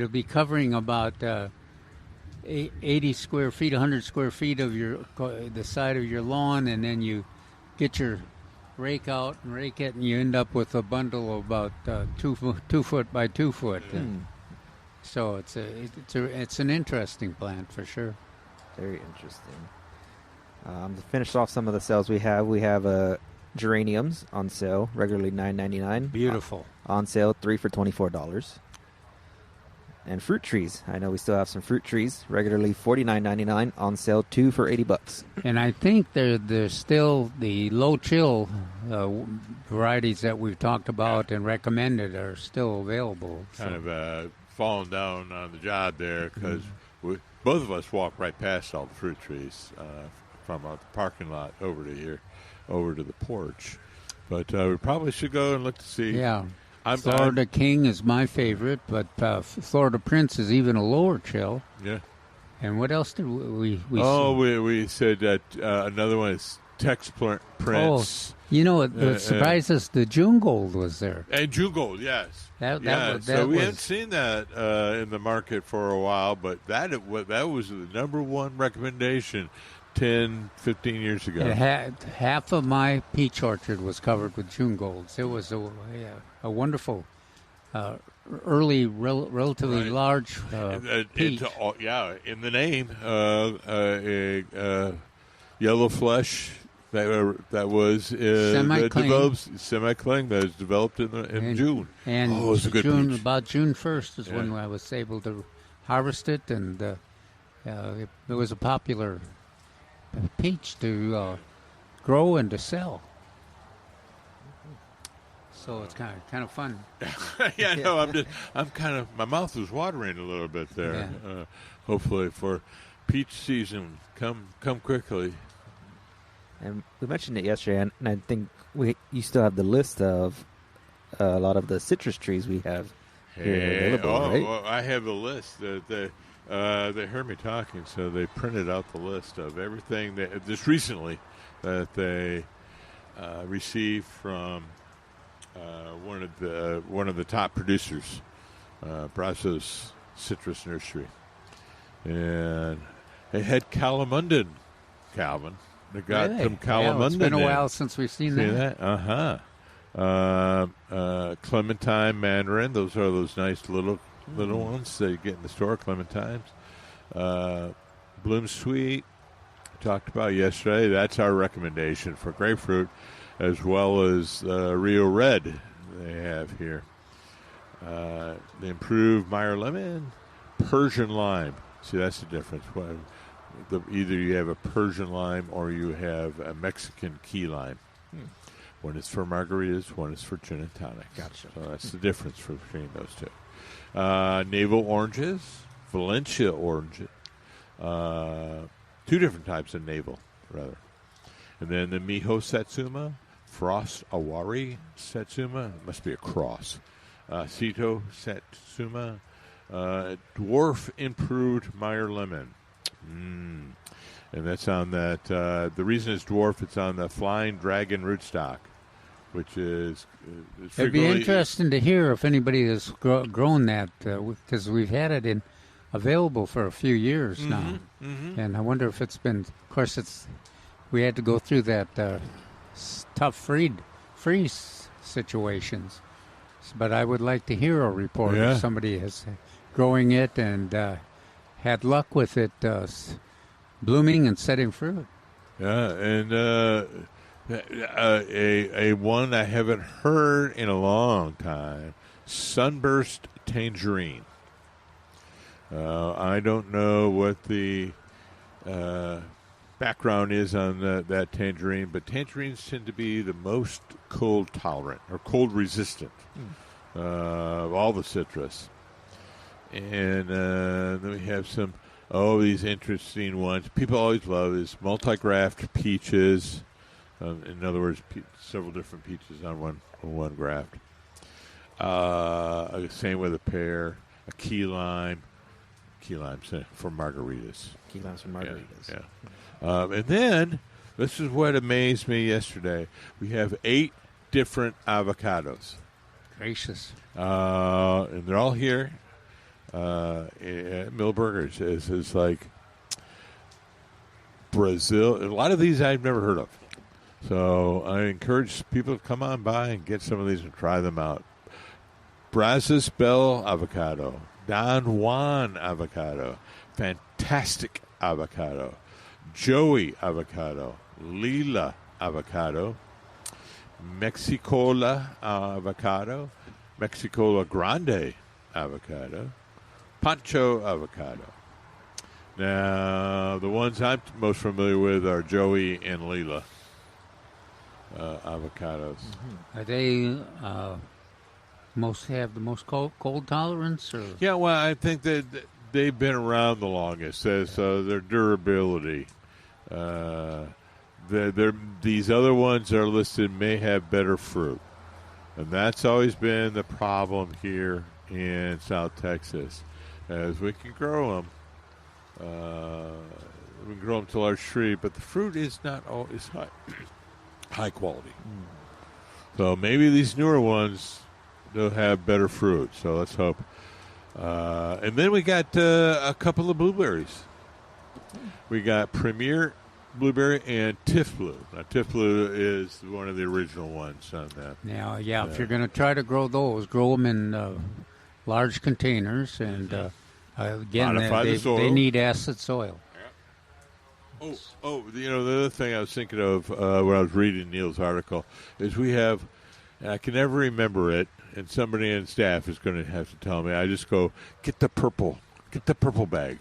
be covering about 80 square feet, 100 square feet of the side of your lawn, and then you get your rake out and rake it, and you end up with a bundle of about 2 foot by 2 foot. So it's an interesting plant for sure. Very interesting. To finish off some of the sales we have geraniums on sale, regularly $9.99. Beautiful. On sale, 3 for $24. And fruit trees. I know we still have some fruit trees, regularly $49.99. On sale, 2 for $80. And I think there's still the low chill varieties that we've talked about and recommended are still available. Kind of falling down on the job there because both of us walk right past all the fruit trees from the parking lot over to here, over to the porch. But we probably should go and look to see. Yeah. Florida King is my favorite, but Florida Prince is even a lower chill. Yeah. And what else did we we said that another one is Tex Prince. Oh, it surprised us the June Gold was there. And June Gold, yes. That we haven't seen that in the market for a while, but that was the number one recommendation 10, 15 years ago. Half of my peach orchard was covered with June Golds. It was a wonderful, early, relatively large peach. In the name, yellow flesh. That was semi-cling that was developed in June. And it was a good peach. About June 1st is when I was able to harvest it, and it was a popular peach to grow and to sell. So it's kind of fun. I'm kind of, my mouth was watering a little bit there. Yeah. Hopefully for peach season, come quickly. And we mentioned it yesterday, and I think you still have the list of a lot of the citrus trees we have here available, right? Well, I have the list. They heard me talking, so they printed out the list of everything that just recently that they received from one of the top producers, Brazos Citrus Nursery, and they had Calvin. They got some Calvin. It's been a while since we've seen that. Clementine, mandarin. Those are those nice little ones that you get in the store. Clementines. Bloom Sweet. Talked about yesterday. That's our recommendation for grapefruit, as well as Rio Red. They have here. The improved Meyer Lemon, Persian Lime. See, that's the difference. Either you have a Persian lime or you have a Mexican key lime. One is for margaritas, one is for gin and tonic. Gotcha. So that's the difference between those two. Navel oranges, Valencia oranges, 2 different types of navel, rather. And then the Miho Satsuma, Frost Awari Satsuma, it must be a cross. Sito Satsuma, Dwarf Improved Meyer Lemon. And that's on that. The reason it's dwarf, it's on the Flying Dragon rootstock, which is. It'd be interesting to hear if anybody has grown that, because we've had it available for a few years now, and I wonder if it's been. Of course, we had to go through that tough freeze situations, but I would like to hear a report if somebody is growing it and. Had luck with it blooming and setting fruit. Yeah, and a one I haven't heard in a long time, sunburst tangerine. I don't know what the background is on that tangerine, but tangerines tend to be the most cold tolerant or cold resistant of all the citrus. And then we have some these interesting ones people always love is multi-graft peaches. In other words, several different peaches on one graft. Same with a pear, a key lime for margaritas. Key limes for margaritas. Yeah. And then, this is what amazed me yesterday. We have 8 different avocados. Gracious. And they're all here at Millburgers. It's like Brazil. A lot of these I've never heard of. So I encourage people to come on by and get some of these and try them out. Brazos Bell avocado. Don Juan avocado. Fantastic avocado. Joey avocado. Lila avocado. Mexicola avocado. Mexicola Grande avocado. Pancho avocado. Now, the ones I'm most familiar with are Joey and Lila avocados. Mm-hmm. Are they have the most cold tolerance? Or? Yeah, well, I think that they've been around the longest. So their durability. These other ones are listed may have better fruit. And that's always been the problem here in South Texas. As we can grow them, we can grow them to large tree, but the fruit is not always high quality. So maybe these newer ones they'll have better fruit. So let's hope. And then we got a couple of blueberries. We got Premier Blueberry and Tiff Blue. Now, Tiff Blue is one of the original ones on that. Now, if you're going to try to grow those, grow them in large containers, and again, they need acid soil. Yeah. The other thing I was thinking of when I was reading Neil's article is we have, and I can never remember it, and somebody in staff is going to have to tell me. I just go, get the purple bag,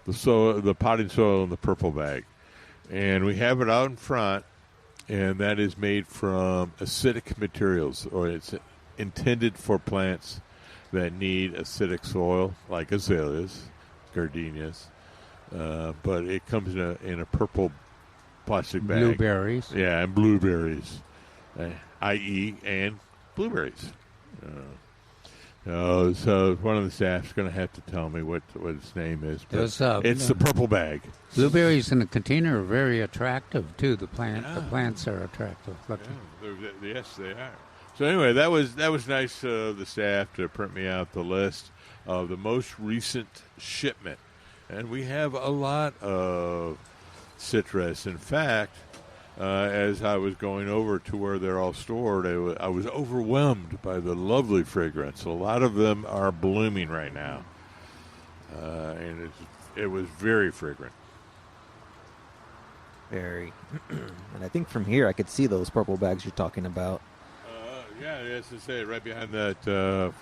the potting soil in the purple bag. And we have it out in front, and that is made from acidic materials, or it's intended for plants that need acidic soil, like azaleas, gardenias. But it comes in a purple plastic bag. Blueberries. Yeah, and blueberries, i.e. and blueberries. So one of the staff's going to have to tell me what its name is. It's the purple bag. Blueberries in a container are very attractive too. The plants are attractive. Yes, they are. So anyway, that was nice of the staff to print me out the list of the most recent shipment, and we have a lot of citrus. In fact, as I was going over to where they're all stored, I was overwhelmed by the lovely fragrance. A lot of them are blooming right now, and it was very fragrant. Very. And I think from here I could see those purple bags you're talking about. Yeah, as I say, right behind that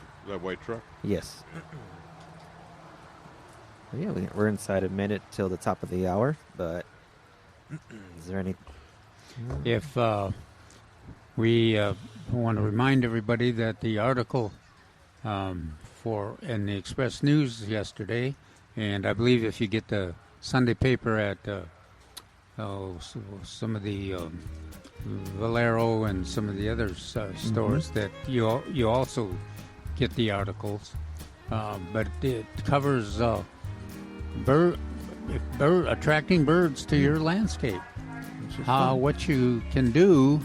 white truck. Yes. Yeah, we're inside a minute till the top of the hour, but is there any... If we want to remind everybody that the article in the Express News yesterday, and I believe if you get the Sunday paper at some of the Valero and some of the other stores, that you also get the articles, but it covers attracting birds to your landscape. What you can do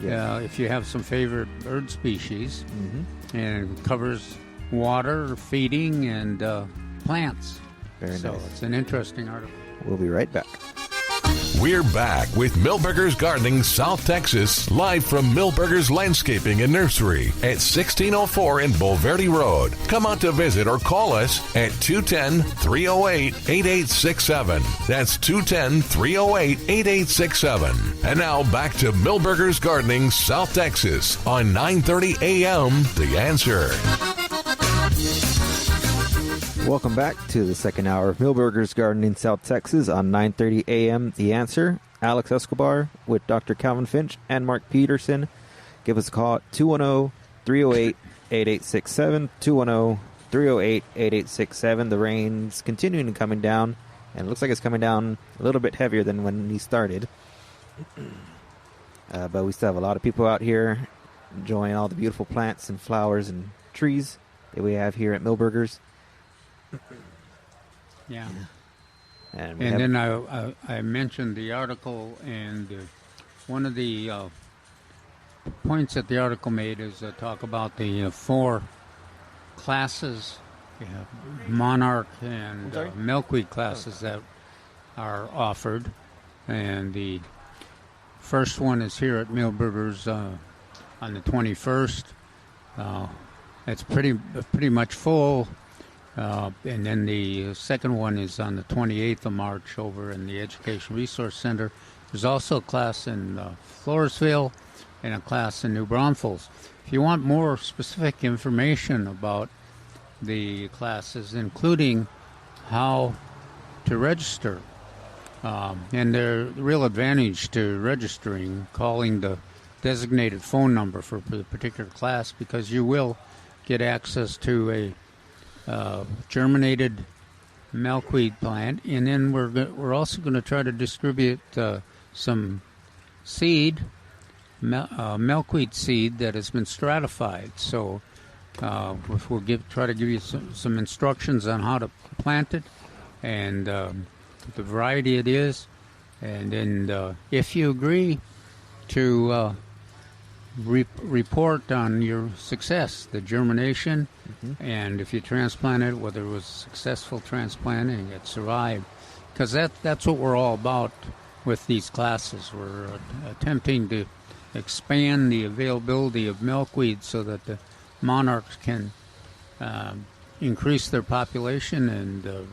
if you have some favorite bird species, and it covers water, feeding, and plants. Very nice. So it's an interesting article. We'll be right back. We're back with Millburgers Gardening South Texas, live from Millburgers Landscaping and Nursery at 1604 in Bulverde Road. Come out to visit or call us at 210-308-8867. That's 210-308-8867. And now back to Millburgers Gardening South Texas on 930 AM The Answer. Welcome back to the second hour of Millburgers Gardening South Texas on 9:30 a.m. The Answer. Alex Escobar with Dr. Calvin Finch and Mark Peterson. Give us a call at 210-308-8867, 210-308-8867. The rain's continuing coming down, and it looks like it's coming down a little bit heavier than when he started. But we still have a lot of people out here enjoying all the beautiful plants and flowers and trees that we have here at Millburgers. Yeah. And then I mentioned the article, and one of the points that the article made is talk about the 4 classes, monarch and milkweed classes that are offered. And the first one is here at Millburgers on the 21st. It's pretty much full. And then the second one is on the 28th of March over in the Education Resource Center. There's also a class in Floresville and a class in New Braunfels. If you want more specific information about the classes, including how to register, and the real advantage to registering, calling the designated phone number for the particular class, because you will get access to a germinated milkweed plant, and then we're also going to try to distribute some seed, milkweed seed that has been stratified. So we'll try to give you some instructions on how to plant it and the variety it is, and then if you agree to report on your success, the germination, and if you transplant it, whether it was successful transplanting, it survived. Because that's what we're all about with these classes. We're attempting to expand the availability of milkweed so that the monarchs can increase their population and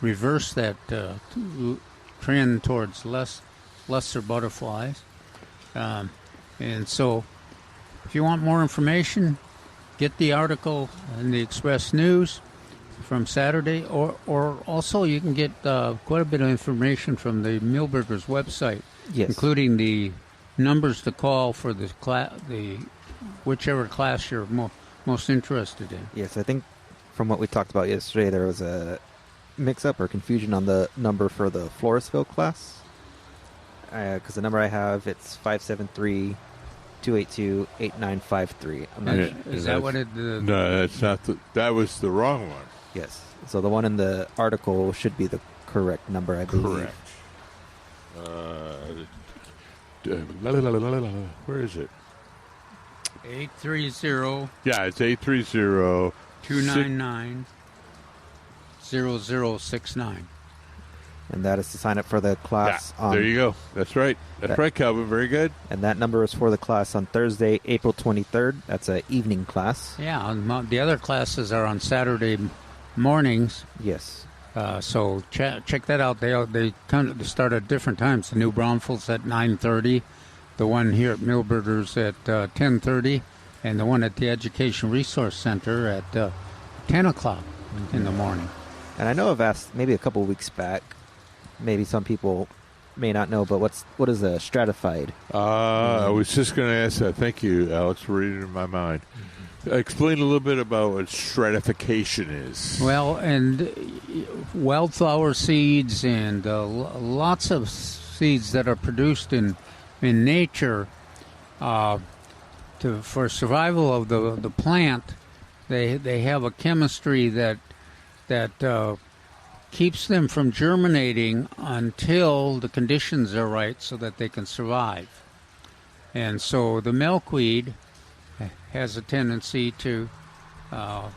reverse that trend towards lesser butterflies. And so if you want more information, get the article in the Express News from Saturday, or also you can get quite a bit of information from the Millburgers website, including the numbers to call for the whichever class you're most interested in. Yes, I think from what we talked about yesterday, there was a mix-up or confusion on the number for the Floresville class, because the number I have, it's 573-282-8953. I'm not sure. Is that what it... No, that's not. That was the wrong one. Yes. So the one in the article should be the correct number, I believe. Correct. Where is it? 830... Yeah, it's 830... 299-0069. And that is to sign up for the class. Yeah, there you go. That's right. That's right, Calvin. Very good. And that number is for the class on Thursday, April 23rd. That's an evening class. Yeah, the other classes are on Saturday mornings. Yes. So check that out. They start at different times. The New Braunfels at 9:30, the one here at Millburgers at 10:30, and the one at the Education Resource Center at 10 o'clock in the morning. And I know I've asked maybe a couple of weeks back, maybe some people may not know, but what is a stratified? I was just going to ask that. Thank you, Alex, for reading in my mind. Explain a little bit about what stratification is. Well, and wildflower seeds and lots of seeds that are produced in nature for survival of the plant. They have a chemistry that keeps them from germinating until the conditions are right so that they can survive. And so the milkweed has a tendency to want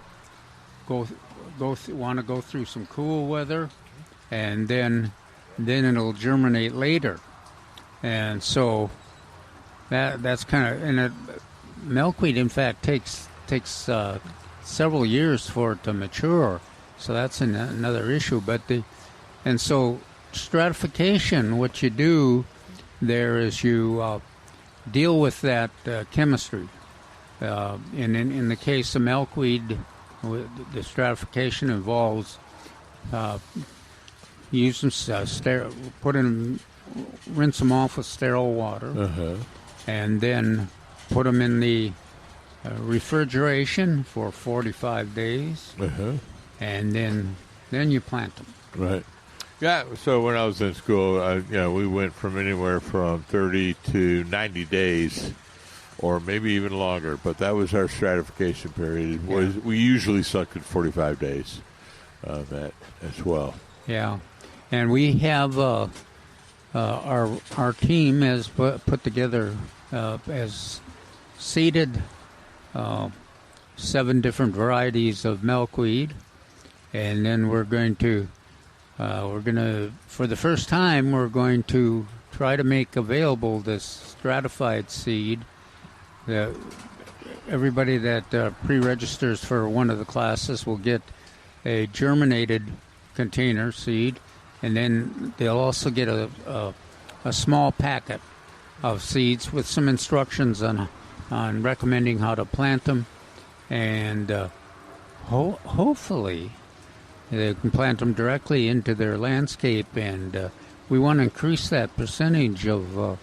to go through some cool weather, and then it'll germinate later. And so that's kind of, and milkweed, in fact, takes several years for it to mature. So that's another issue. And so stratification, what you do there is you deal with that chemistry. In the case of milkweed, the stratification involves use them, rinse them off with sterile water, and then put them in the refrigeration for 45 days, and then you plant them. Right. Yeah. So when I was in school, we went from anywhere from 30 to 90 days, or maybe even longer. But that was our stratification period. We usually sucked at 45 days. That as well. Yeah, and we have our team has put together as seeded 7 different varieties of milkweed, and then we're going to for the first time we're going to try to make available this stratified seed. Everybody that pre-registers for one of the classes will get a germinated container seed, and then they'll also get a small packet of seeds with some instructions on recommending how to plant them, and hopefully they can plant them directly into their landscape. And we want to increase that percentage of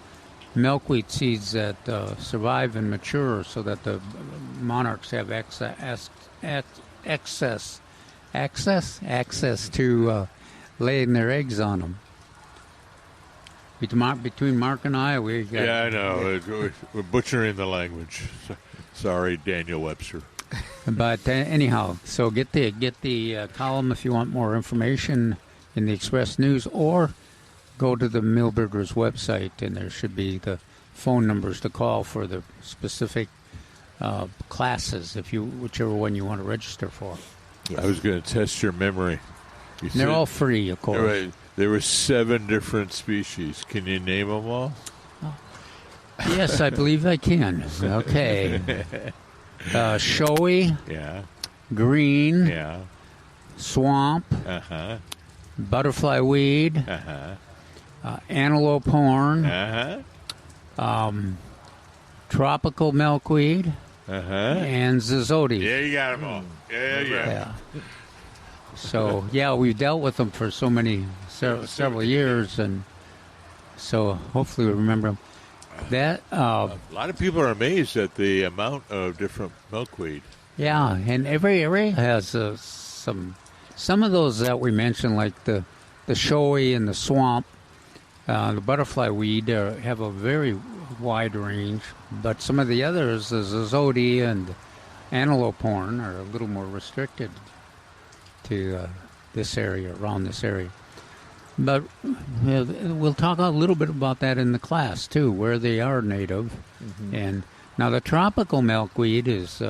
milkweed seeds that survive and mature, so that the monarchs have access to laying their eggs on them. Between Mark and I, we got... Yeah, I know. We're butchering the language. Sorry, Daniel Webster. But anyhow, so get the column if you want more information in the Express News, or go to the Millburgers website, and there should be the phone numbers to call for the specific classes, whichever one you want to register for. Yes. I was going to test your memory. They're all free, of course. There were 7 different species. Can you name them all? Oh. Yes, I believe I can. Okay. Showy. Yeah. Green. Yeah. Swamp. Butterfly weed. Antelope horn. Tropical milkweed. And zizoti. Yeah, you got them all. Yeah. So, we've dealt with them for several years, and so hopefully we remember them. A lot of people are amazed at the amount of different milkweed. Yeah, and every area has some of those that we mentioned, like the showy and the swamp, the butterfly weed, have a very wide range, but some of the others, the zizoti and antelope horn, are a little more restricted to this area, around this area. But we'll talk a little bit about that in the class, too, where they are native. And now the tropical milkweed is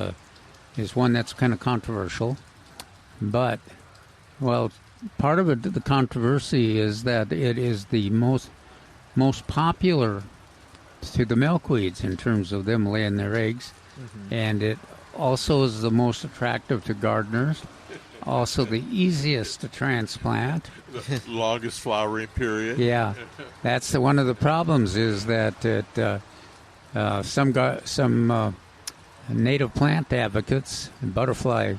one that's kind of controversial. But, part of it, the controversy is that it is the most popular to the milkweeds in terms of them laying their eggs. And it also is the most attractive to gardeners. Also the easiest to transplant. The longest flowering period. Yeah, that's one of the problems, is that some native plant advocates and butterfly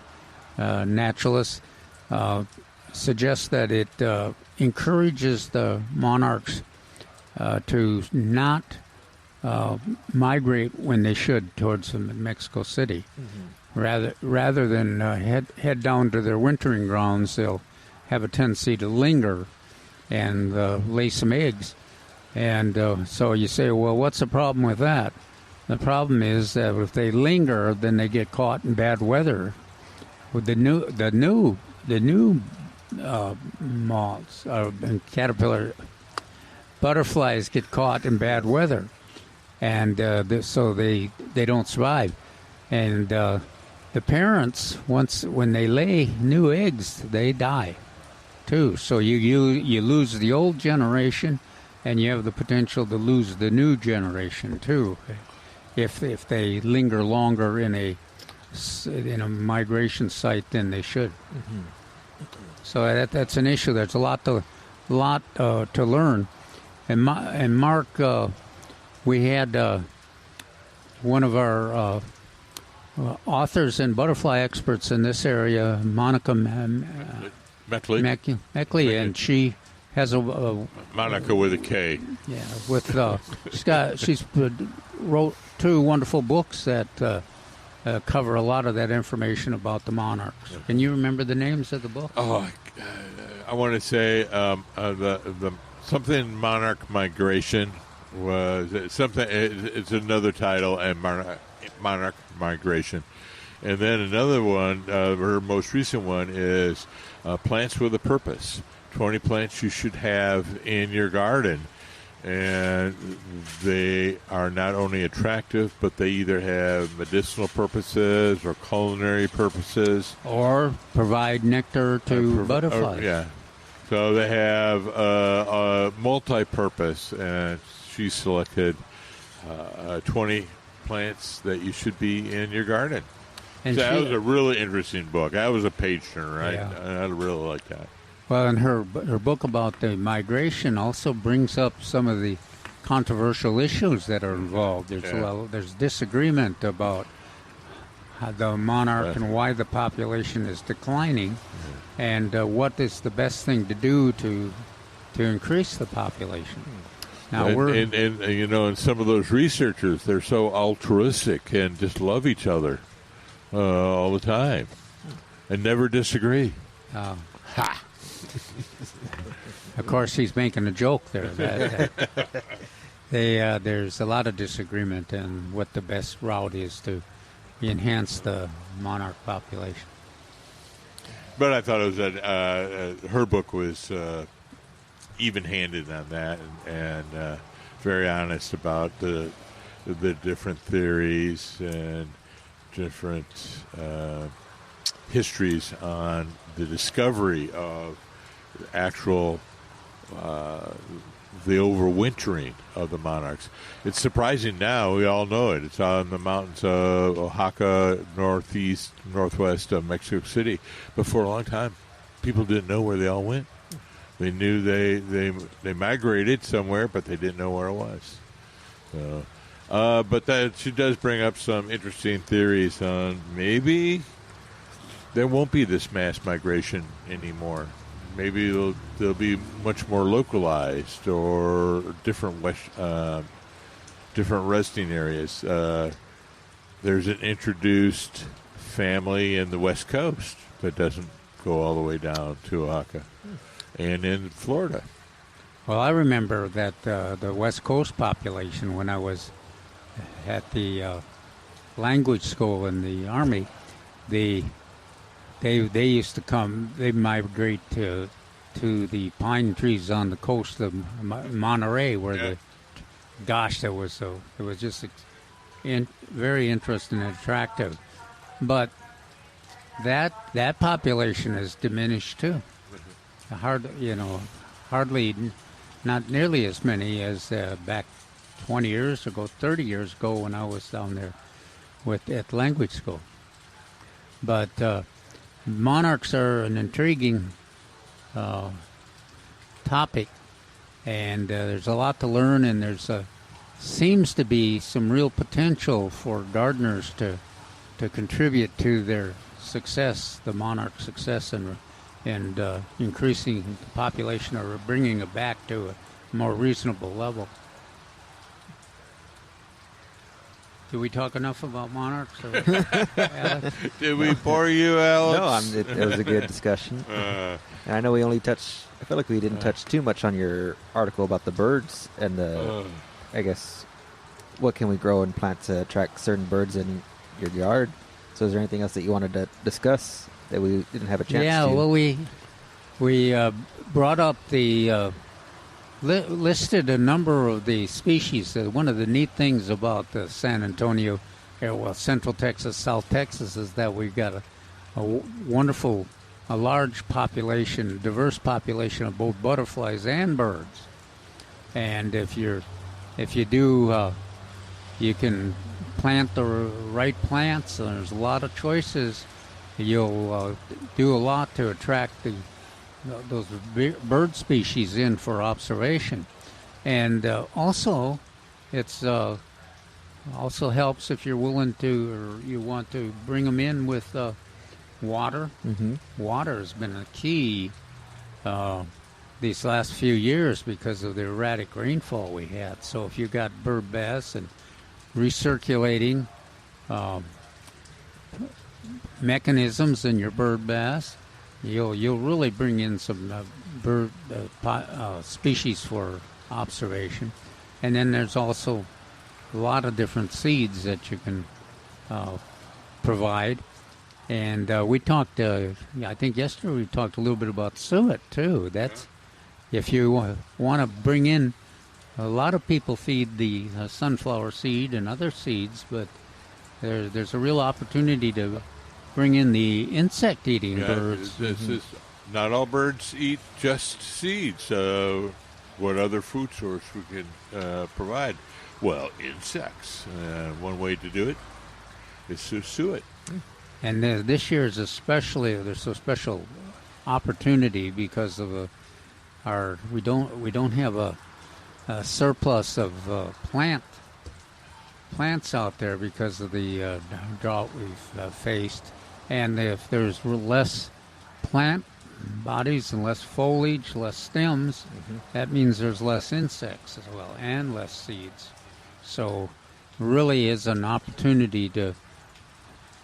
naturalists suggest that it encourages the monarchs to not migrate when they should towards Mexico City. Rather than head down to their wintering grounds, they'll have a tendency to linger and lay some eggs. And so you say, well, what's the problem with that? The problem is that if they linger, then they get caught in bad weather. With the new moths and caterpillar butterflies get caught in bad weather, and so they don't survive. And the parents, when they lay new eggs, they die too. So you lose the old generation, and you have the potential to lose the new generation too, if they linger longer in a migration site than they should. So that's an issue. There's a lot to learn. And Mark, we had one of our authors and butterfly experts in this area, Monica Meckley, and she has a Monica with a K. Yeah, with she's wrote 2 wonderful books that cover a lot of that information about the monarchs. Can you remember the names of the book? Oh, I want to say the something monarch migration was something. It's another title, and monarch migration, and then another one. Her most recent one is plants with a purpose. 20 plants you should have in your garden. And they are not only attractive, but they either have medicinal purposes or culinary purposes. Or provide nectar to butterflies. Yeah. So they have a multi-purpose, and she selected 20 plants that you should be in your garden. And so that was a really interesting book. That was a page-turner. I really like that. Well, and her book about the migration also brings up some of the controversial issues that are involved. There's disagreement about how the monarch and why the population is declining, and what is the best thing to do to increase the population. Now and some of those researchers, they're so altruistic and just love each other all the time and never disagree. Ha! Of course, he's making a joke there. There's a lot of disagreement on what the best route is to enhance the monarch population. But I thought it was that her book was even-handed on that and very honest about the different theories and different histories on the discovery of actual the overwintering of the monarchs. It's surprising now. We all know it. It's on the mountains of Oaxaca, northwest of Mexico City. But for a long time, people didn't know where they all went. They knew they migrated somewhere, but they didn't know where it was. So, but that she does bring up some interesting theories on maybe there won't be this mass migration anymore. Maybe they'll be much more localized or different resting areas. There's an introduced family in the West Coast that doesn't go all the way down to Oaxaca, and in Florida. Well, I remember that the West Coast population, when I was at the language school in the Army, they used to come. They migrate to the pine trees on the coast of Monterey, where it was just very interesting and attractive. But that population has diminished too. Hardly, not nearly as many as back 20 years ago, 30 years ago when I was down there at language school. But monarchs are an intriguing topic, and there's a lot to learn, and there's seems to be some real potential for gardeners to contribute to their success, the monarch success, and increasing the population or bringing it back to a more reasonable level. Did we talk enough about monarchs? Alex? Did we bore you, Alex? No, it was a good discussion. And I know we only touched. I feel like we didn't touch too much on your article about the birds and I guess, what can we grow and plant to attract certain birds in your yard? So, is there anything else that you wanted to discuss that we didn't have a chance to? Yeah, well, we brought up the listed a number of the species. One of the neat things about the San Antonio, Central Texas, South Texas, is that we've got a wonderful, a large population, diverse population of both butterflies and birds. And if you do, you can plant the right plants. And there's a lot of choices. You'll do a lot to attract those bird species in for observation. And also, it's also helps if you're willing to, or you want to bring them in with water. Mm-hmm. Water has been a key these last few years because of the erratic rainfall we had. So if you've got bird baths and recirculating mechanisms in your bird baths, you'll really bring in some bird species for observation. And then there's also a lot of different seeds that you can provide. And we talked, I think yesterday we talked a little bit about suet too. That's if you want to bring in, a lot of people feed the sunflower seed and other seeds, but there's a real opportunity to bring in the insect-eating birds. Not all birds eat just seeds. What other food source we can provide? Well, insects. One way to do it is to suet. And this year is especially, there's a special opportunity because of we don't have a surplus of plants out there because of the drought we've faced. And if there's less plant bodies and less foliage, less stems, that means there's less insects as well and less seeds. So really is an opportunity to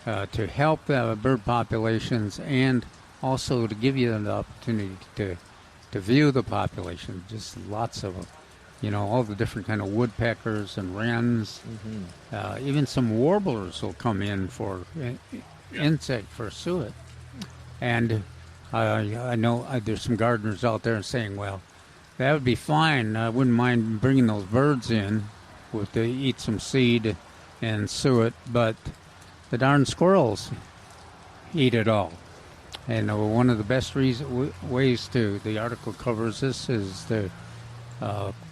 help bird populations and also to give you the opportunity to view the population. Just lots of them. All the different kind of woodpeckers and wrens. Even some warblers will come in for insect for suet. And I know there's some gardeners out there saying, well, that would be fine. I wouldn't mind bringing those birds in to eat some seed and suet, but the darn squirrels eat it all. And one of the best ways the article covers this is to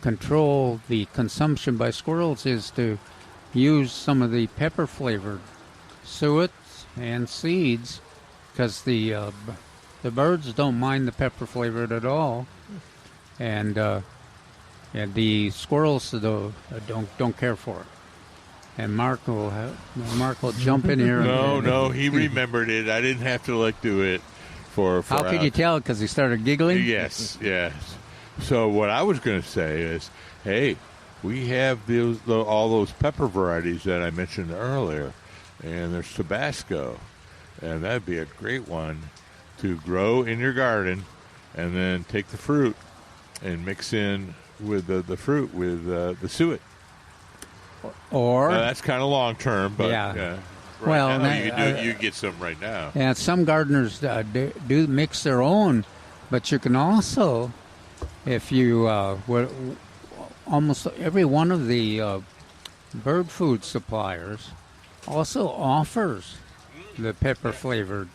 control the consumption by squirrels is to use some of the pepper-flavored suet and seeds, because the birds don't mind the pepper-flavored at all, and the squirrels don't care for it. And Mark will jump in here. No, he remembered it. I didn't have to do it for How could you tell? Because he started giggling? Yes. So what I was going to say is, hey, we have all those pepper varieties that I mentioned earlier, and there's Tabasco, and that'd be a great one to grow in your garden, and then take the fruit and mix in with the fruit with the suet. Or that's kind of long term, but you get some right now. Yeah, some gardeners do mix their own, but you can also, if you almost every one of the bird food suppliers also offers the pepper flavored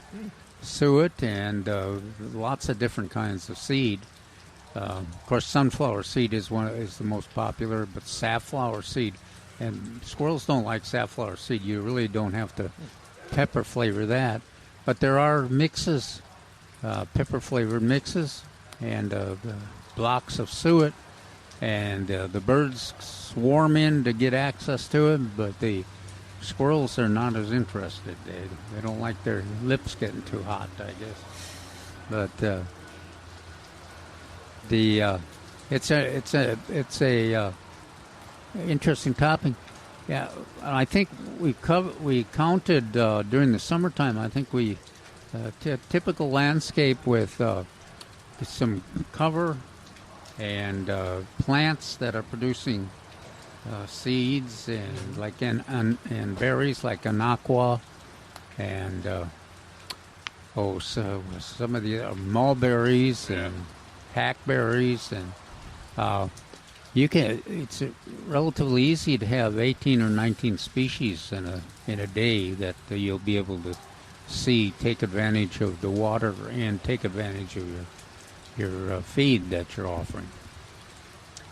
suet and lots of different kinds of seed. Of course, sunflower seed is the most popular, but safflower seed. And squirrels don't like safflower seed. You really don't have to pepper flavor that. But there are mixes, pepper-flavored mixes, and blocks of suet. And the birds swarm in to get access to it, but the squirrels are not as interested. They don't like their lips getting too hot, I guess. But it's a interesting topic. Yeah, I think we counted during the summertime. I think we typical landscape with some cover and plants that are producing seeds and and berries like anaqua and some of the mulberries and hackberries and. It's relatively easy to have 18 or 19 species in a day that you'll be able to take advantage of the water and take advantage of your feed that you're offering.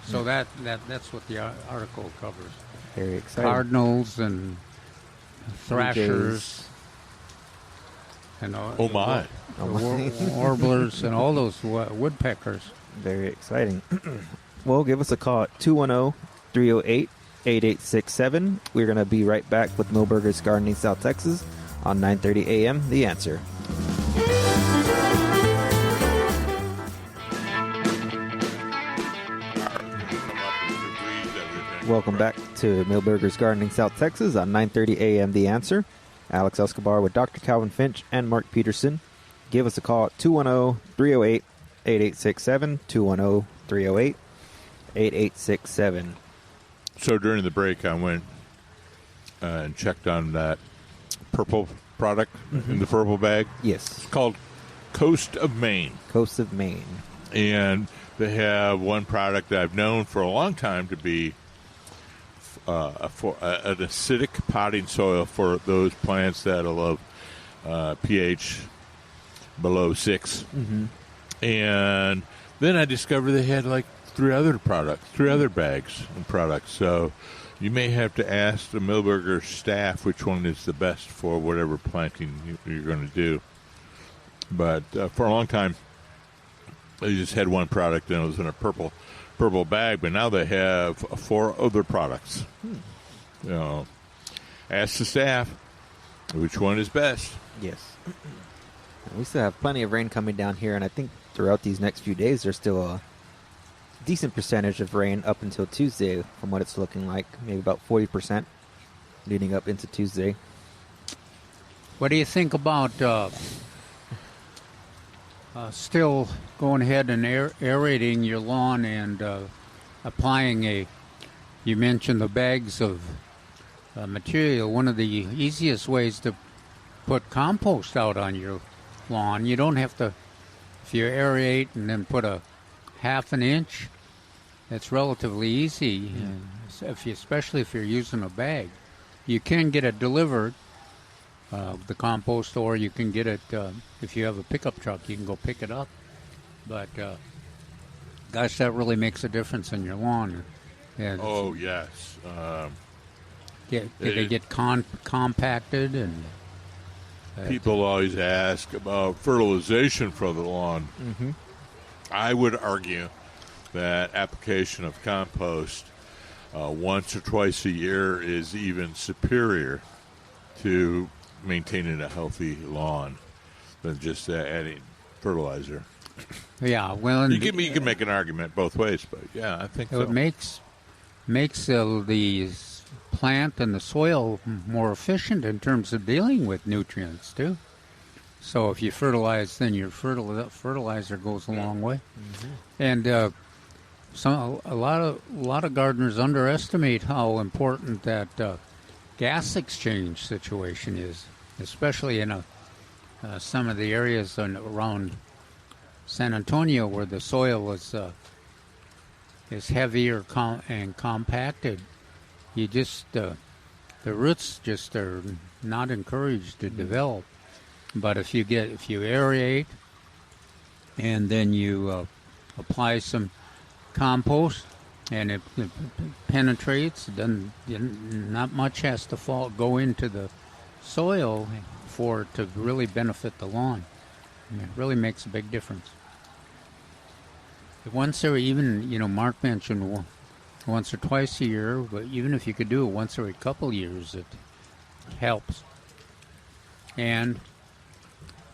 So that's what the article covers. Very exciting. Cardinals and thrashers. And Oh my! Warblers and all those woodpeckers. Very exciting. Well, give us a call at 210-308-8867. We're going to be right back with Milberger's Gardening South Texas on 9:30 a.m. The Answer. Welcome back to Milberger's Gardening South Texas on 9:30 a.m. The Answer. Alex Escobar with Dr. Calvin Finch and Mark Peterson. Give us a call at 210-308-8867, 210-308-8867. So during the break, I went and checked on that purple product in the purple bag. Yes. It's called Coast of Maine. Coast of Maine. And they have one product that I've known for a long time to be for an acidic potting soil for those plants that love pH below 6. Mm-hmm. And then I discovered they had like three other bags and products. So you may have to ask the Milberger staff which one is the best for whatever planting you're going to do. But for a long time, they just had one product and it was in a purple bag, but now they have 4 other products. You know, ask the staff which one is best. Yes. We still have plenty of rain coming down here, and I think throughout these next few days there's still a decent percentage of rain up until Tuesday from what it's looking like. Maybe about 40% leading up into Tuesday. What do you think about still going ahead and aerating your lawn and applying you mentioned the bags of material. One of the easiest ways to put compost out on your lawn, you don't have to, if you aerate and then put a half an inch, it's relatively easy, especially if you're using a bag. You can get it delivered, the compost, or you can get it, if you have a pickup truck, you can go pick it up. But, gosh, that really makes a difference in your lawn. Yeah, oh, yes. They get compacted. And people always ask about fertilization for the lawn. Mm-hmm. I would argue that application of compost once or twice a year is even superior to maintaining a healthy lawn than just adding fertilizer. Yeah, well, you can make an argument both ways, but yeah, I think so. It makes the plant and the soil more efficient in terms of dealing with nutrients too. So if you fertilize, then your fertilizer goes a long way. Mm-hmm. And a lot of gardeners underestimate how important that gas exchange situation is, especially in some of the areas around San Antonio where the soil is heavier and compacted. You just the roots just are not encouraged to develop. But if you aerate and then you apply some compost and it penetrates, then not much has to go into the soil for it to really benefit the lawn. It really makes a big difference. Once or even, Mark mentioned once or twice a year, but even if you could do it once every couple years, it helps. And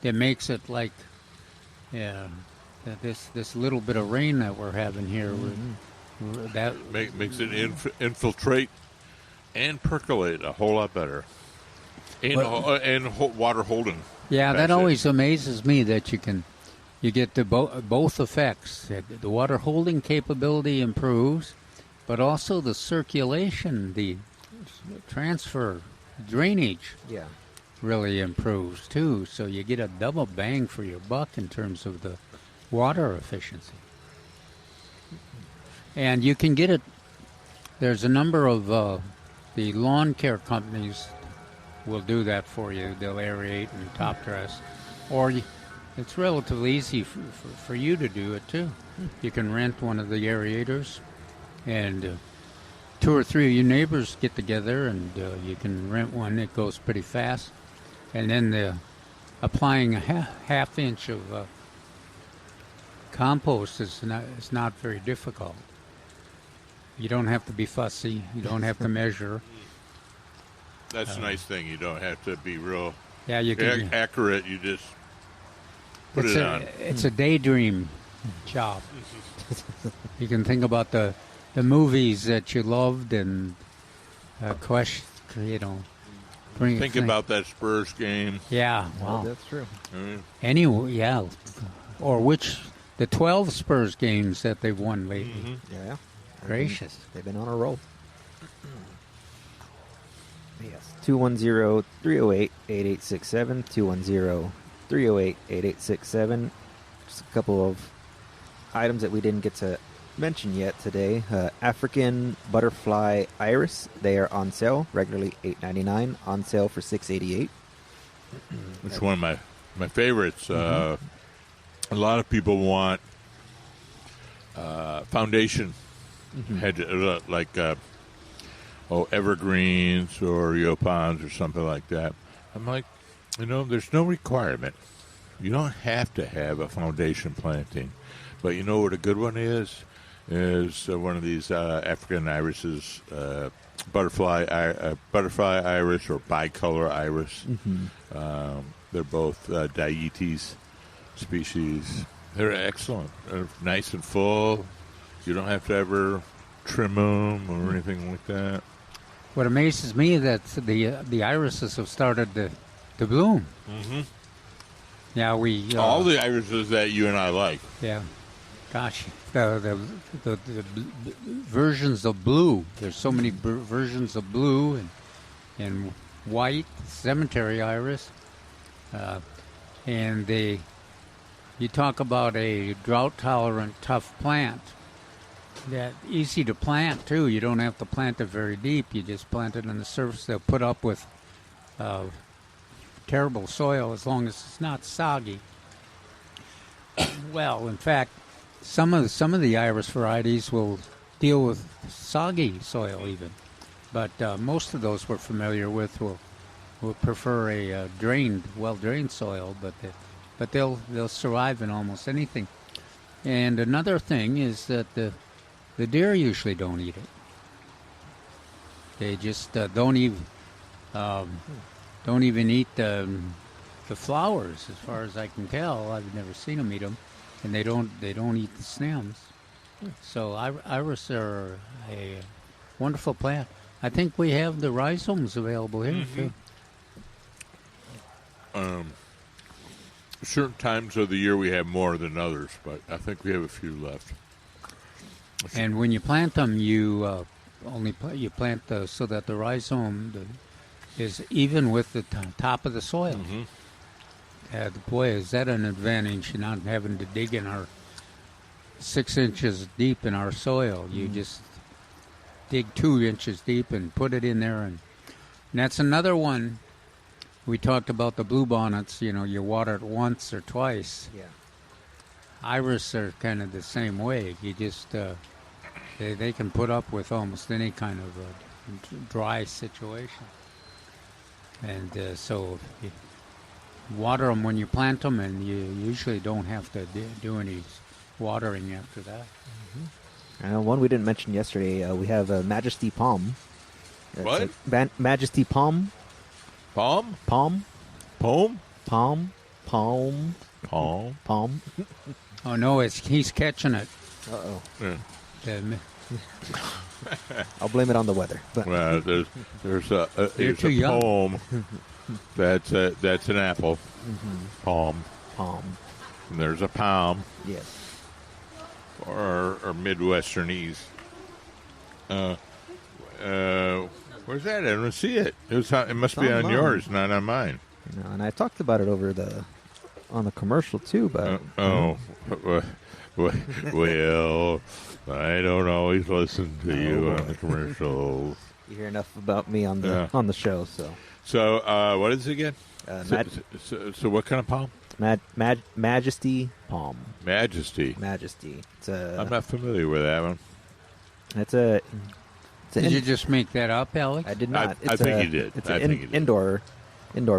it makes it like this little bit of rain that we're having here. Mm-hmm. That makes it infiltrate and percolate a whole lot better. And water holding. Yeah, that always amazes me that you get both effects. The water holding capability improves, but also the circulation, the transfer, drainage really improves too. So you get a double bang for your buck in terms of the water efficiency. And you can get it. There's a number of the lawn care companies will do that for you. They'll aerate and top dress, or it's relatively easy for you to do it too. You can rent one of the aerators and 2 or 3 of your neighbors get together, and you can rent one. It goes pretty fast, and then applying a half inch of compost is not very difficult. You don't have to be fussy. You don't have to measure. That's a nice thing. You don't have to be real you can, accurate. You just put it on. It's a daydream job. You can think about the movies that you loved and think about that Spurs game. Yeah, wow, that's true. Anyway, yeah, or the 12 Spurs games that they've won lately. Mm-hmm. Yeah, gracious, they've been on a roll. Yes, 210-308-8867, 210-308-8867. Just a couple of items that we didn't get to mention yet today. African butterfly iris. They are on sale, regularly $8.99, on sale for $6.88. It's one of my favorites. A lot of people want foundation hedge, like evergreens or yopons or something like that. I'm like, there's no requirement. You don't have to have a foundation planting. But you know what a good one is one of these African irises, butterfly iris or bicolor iris. They're both dietes species. They're excellent. They're nice and full. You don't have to ever trim them or anything like that. What amazes me is that the irises have started to bloom. Mm-hmm. Yeah, we all the irises that you and I like. Yeah, gosh, the versions of blue. There's so many versions of blue and white, cemetery iris, and you talk about a drought-tolerant, tough plant. That easy to plant too. You don't have to plant it very deep. You just plant it on the surface. They'll put up with terrible soil as long as it's not soggy. Well, in fact, some of the iris varieties will deal with soggy soil even, but most of those we're familiar with will prefer a well-drained soil. But they'll survive in almost anything. And another thing is that the deer usually don't eat it. They just don't even eat the flowers, as far as I can tell. I've never seen them eat them, and they don't eat the stems. So iris are a wonderful plant. I think we have the rhizomes available here too. Certain times of the year we have more than others, but I think we have a few left. And when you plant them, you plant so that the rhizome is even with the top of the soil. Boy, is that an advantage, not having to dig in our 6 inches deep in our soil. You just dig 2 inches deep and put it in there, and that's another one. We talked about the bluebonnets. You water it once or twice. Yeah. Iris are kind of the same way. You just they can put up with almost any kind of dry situation, and so you water them when you plant them, and you usually don't have to do any watering after that. One we didn't mention yesterday. We have a Majesty Palm. What? Majesty Palm. Palm? Palm. Palm? Palm. Palm. Palm. Palm. Oh no, he's catching it. Uh-oh. Yeah. I'll blame it on the weather. But. Well, there's a palm. That's an apple. Palm. And there's a palm. Yes. Or Midwesternese. Where's that? I don't see it. It must be on yours, not on mine. And I talked about it on the commercial too, but well, I don't always listen to you on the commercials. You hear enough about me on the show, so. So what is it again? So what kind of palm? Majesty Palm. Majesty. It's I'm not familiar with that one. It's a. Did you just make that up, Alex? I did not. I think you did. It's I an think you did. indoor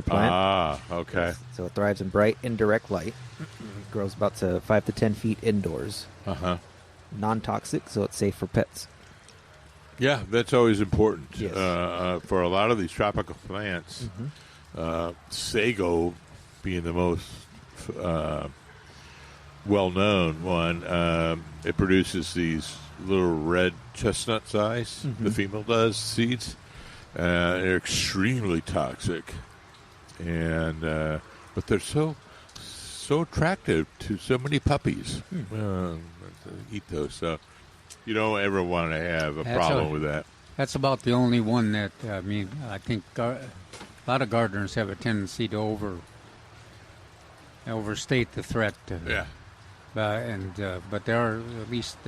plant. Ah, okay. So it thrives in bright, indirect light. It grows about to 5 to 10 feet indoors. Non-toxic, so it's safe for pets. Yeah, that's always important. Yes. For a lot of these tropical plants, sago being the most well-known one, it produces these little red chestnut size, the female does, seeds. They're extremely toxic, and but they're so attractive to so many puppies. Eat those, so you don't ever want to have a problem with that. That's about the only one that I think a lot of gardeners have a tendency to overstate the threat. But there are at least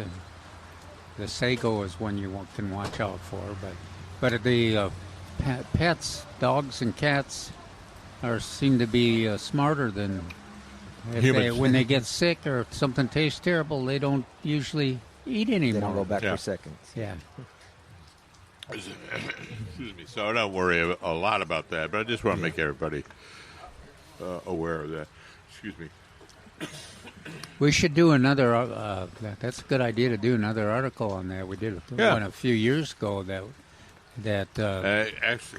the sago is one you can watch out for. But the pets, dogs and cats, seem to be smarter than humans. When they get sick or if something tastes terrible, they don't usually eat anymore. They don't go back for seconds. Yeah. Excuse me. So I don't worry a lot about that, but I just want to make everybody aware of that. Excuse me. We should do another. That's a good idea to do another article on that. We did one a few years ago that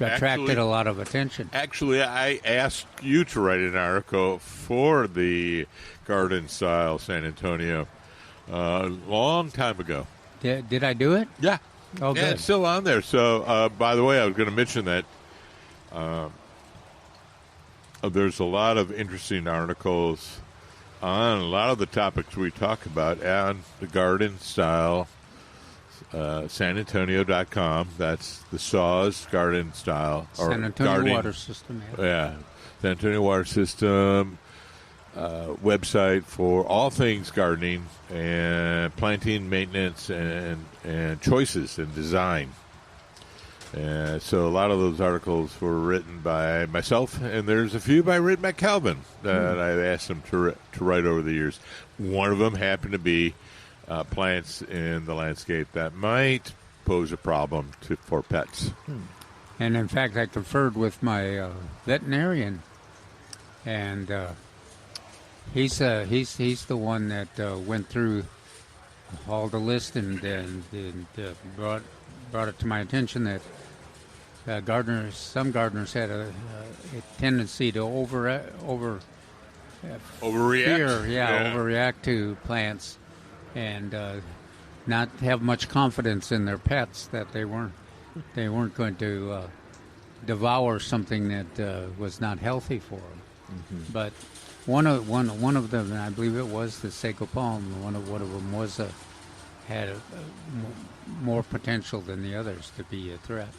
attracted a lot of attention. Actually, I asked you to write an article for the Garden Style San Antonio a long time ago. Did I do it? Yeah. Oh, yeah, good. it's still on there. So, by the way, I was going to mention that there's a lot of interesting articles on a lot of the topics we talk about on the Garden Style SanAntonio.com. That's the SAWS Garden Style. San Antonio Water System. Yeah. San Antonio Water System website for all things gardening and planting, maintenance, and choices and design. So a lot of those articles were written by myself, and there's a few written by Calvin that I've asked him to write over the years. One of them happened to be plants in the landscape that might pose a problem for pets. And in fact, I conferred with my veterinarian, and he's the one that went through all the list and brought it to my attention that some gardeners had a tendency to overreact. Overreact to plants, and not have much confidence in their pets that they weren't going to devour something that was not healthy for them. But one of them, and I believe it was the sago palm. One of them had more potential than the others to be a threat.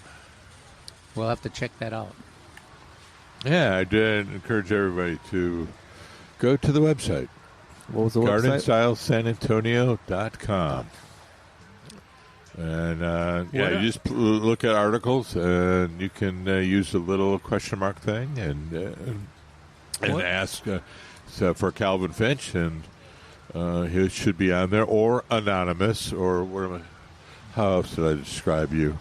We'll have to check that out. Yeah, I did encourage everybody to go to the website. What was the website? GardenStyleSanAntonio.com. And you just look at articles, and you can use the little question mark thing and ask for Calvin Finch, and he should be on there, or anonymous, or how else did I describe you?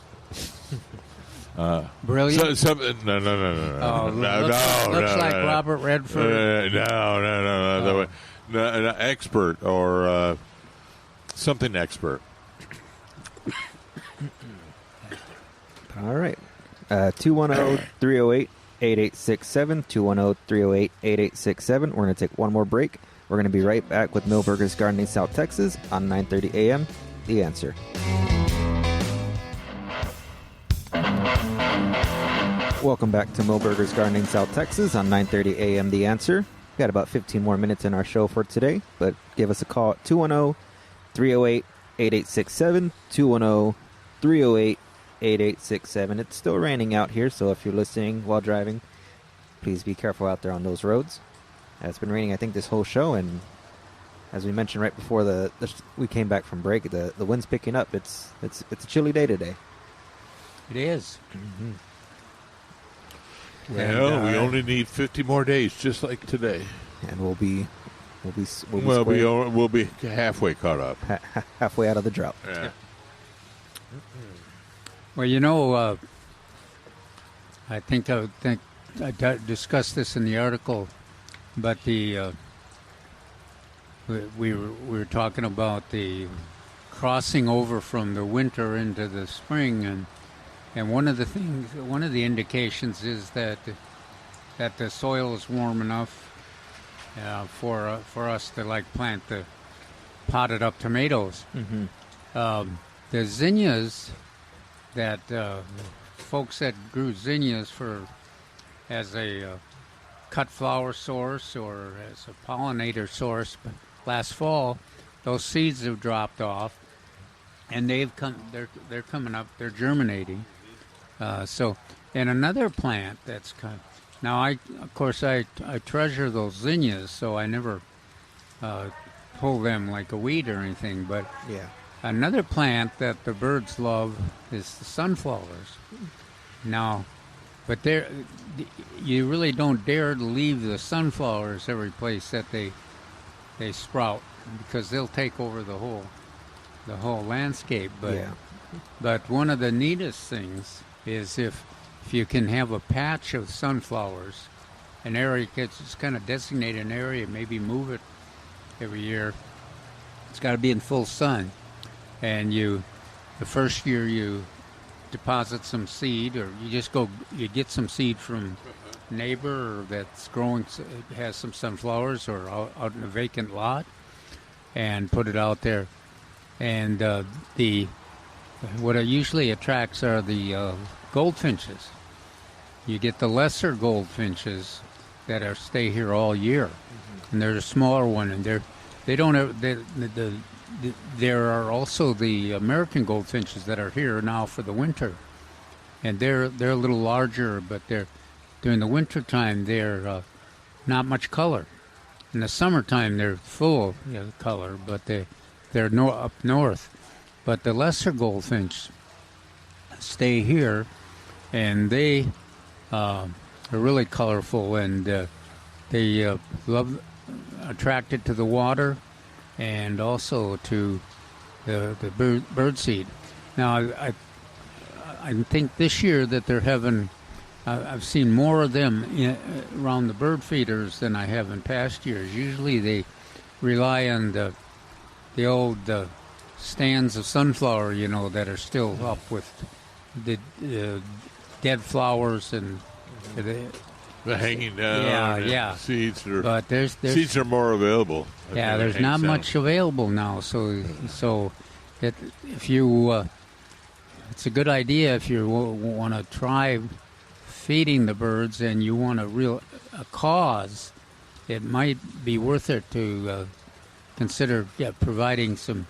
Brilliant. No. Looks like Robert Redford. No. An expert or something expert. All right. 210-308-8867. 210-308-8867. We're going to take one more break. We're going to be right back with Milberger's Gardening South Texas on 9:30 a.m. The Answer. Welcome back to Milberger's Gardening South Texas on 9:30 a.m. The Answer. We've got about 15 more minutes in our show for today, but give us a call at 210-308-8867, 210-308-8867. It's still raining out here, so if you're listening while driving, please be careful out there on those roads. It's been raining, I think, this whole show, and as we mentioned right before we came back from break, the wind's picking up. It's a chilly day today. It is. Mm-hmm. Well, we only need 50 more days, just like today, and we'll be halfway caught up. Halfway out of the drought. Yeah. Well, I think I discussed this in the article, but we were talking about the crossing over from the winter into the spring, and one of the indications is that the soil is warm enough for us to plant the potted up tomatoes. Mm-hmm. The zinnias that folks that grew zinnias as a cut flower source or as a pollinator source last fall, those seeds have dropped off, and they're coming up, they're germinating. And another plant that's now I treasure those zinnias, so I never pull them like a weed or anything, but Yeah. another plant that the birds love is the sunflowers. Now, but you really don't dare to leave the sunflowers every place that they sprout, because they'll take over the whole landscape. But one of the neatest things is if you can have a patch of sunflowers, an area, just kind of designate an area, maybe move it every year. It's got to be in full sun. And the first year you deposit some seed, or you get some seed from a neighbor that's has some sunflowers, or out in a vacant lot, and put it out there. And what it usually attracts are the goldfinches. You get the lesser goldfinches that stay here all year, and they're the smaller one, and there are also the American goldfinches that are here now for the winter, and they're a little larger, but during the winter time they're not much color. In the summertime they're full of color, but they're up north. But the lesser goldfinch stay here, and they are really colorful, and they attracted to the water and also to the bird seed. Now, I think this year that they're having, I've seen more of them around the bird feeders than I have in past years. Usually they rely on the old stands of sunflower, that are still up with the dead flowers and the hanging down. Yeah. Seeds are. But seeds are more available. There's not much available now. So if you, it's a good idea if you want to try feeding the birds and you want a cause. It might be worth it to consider providing some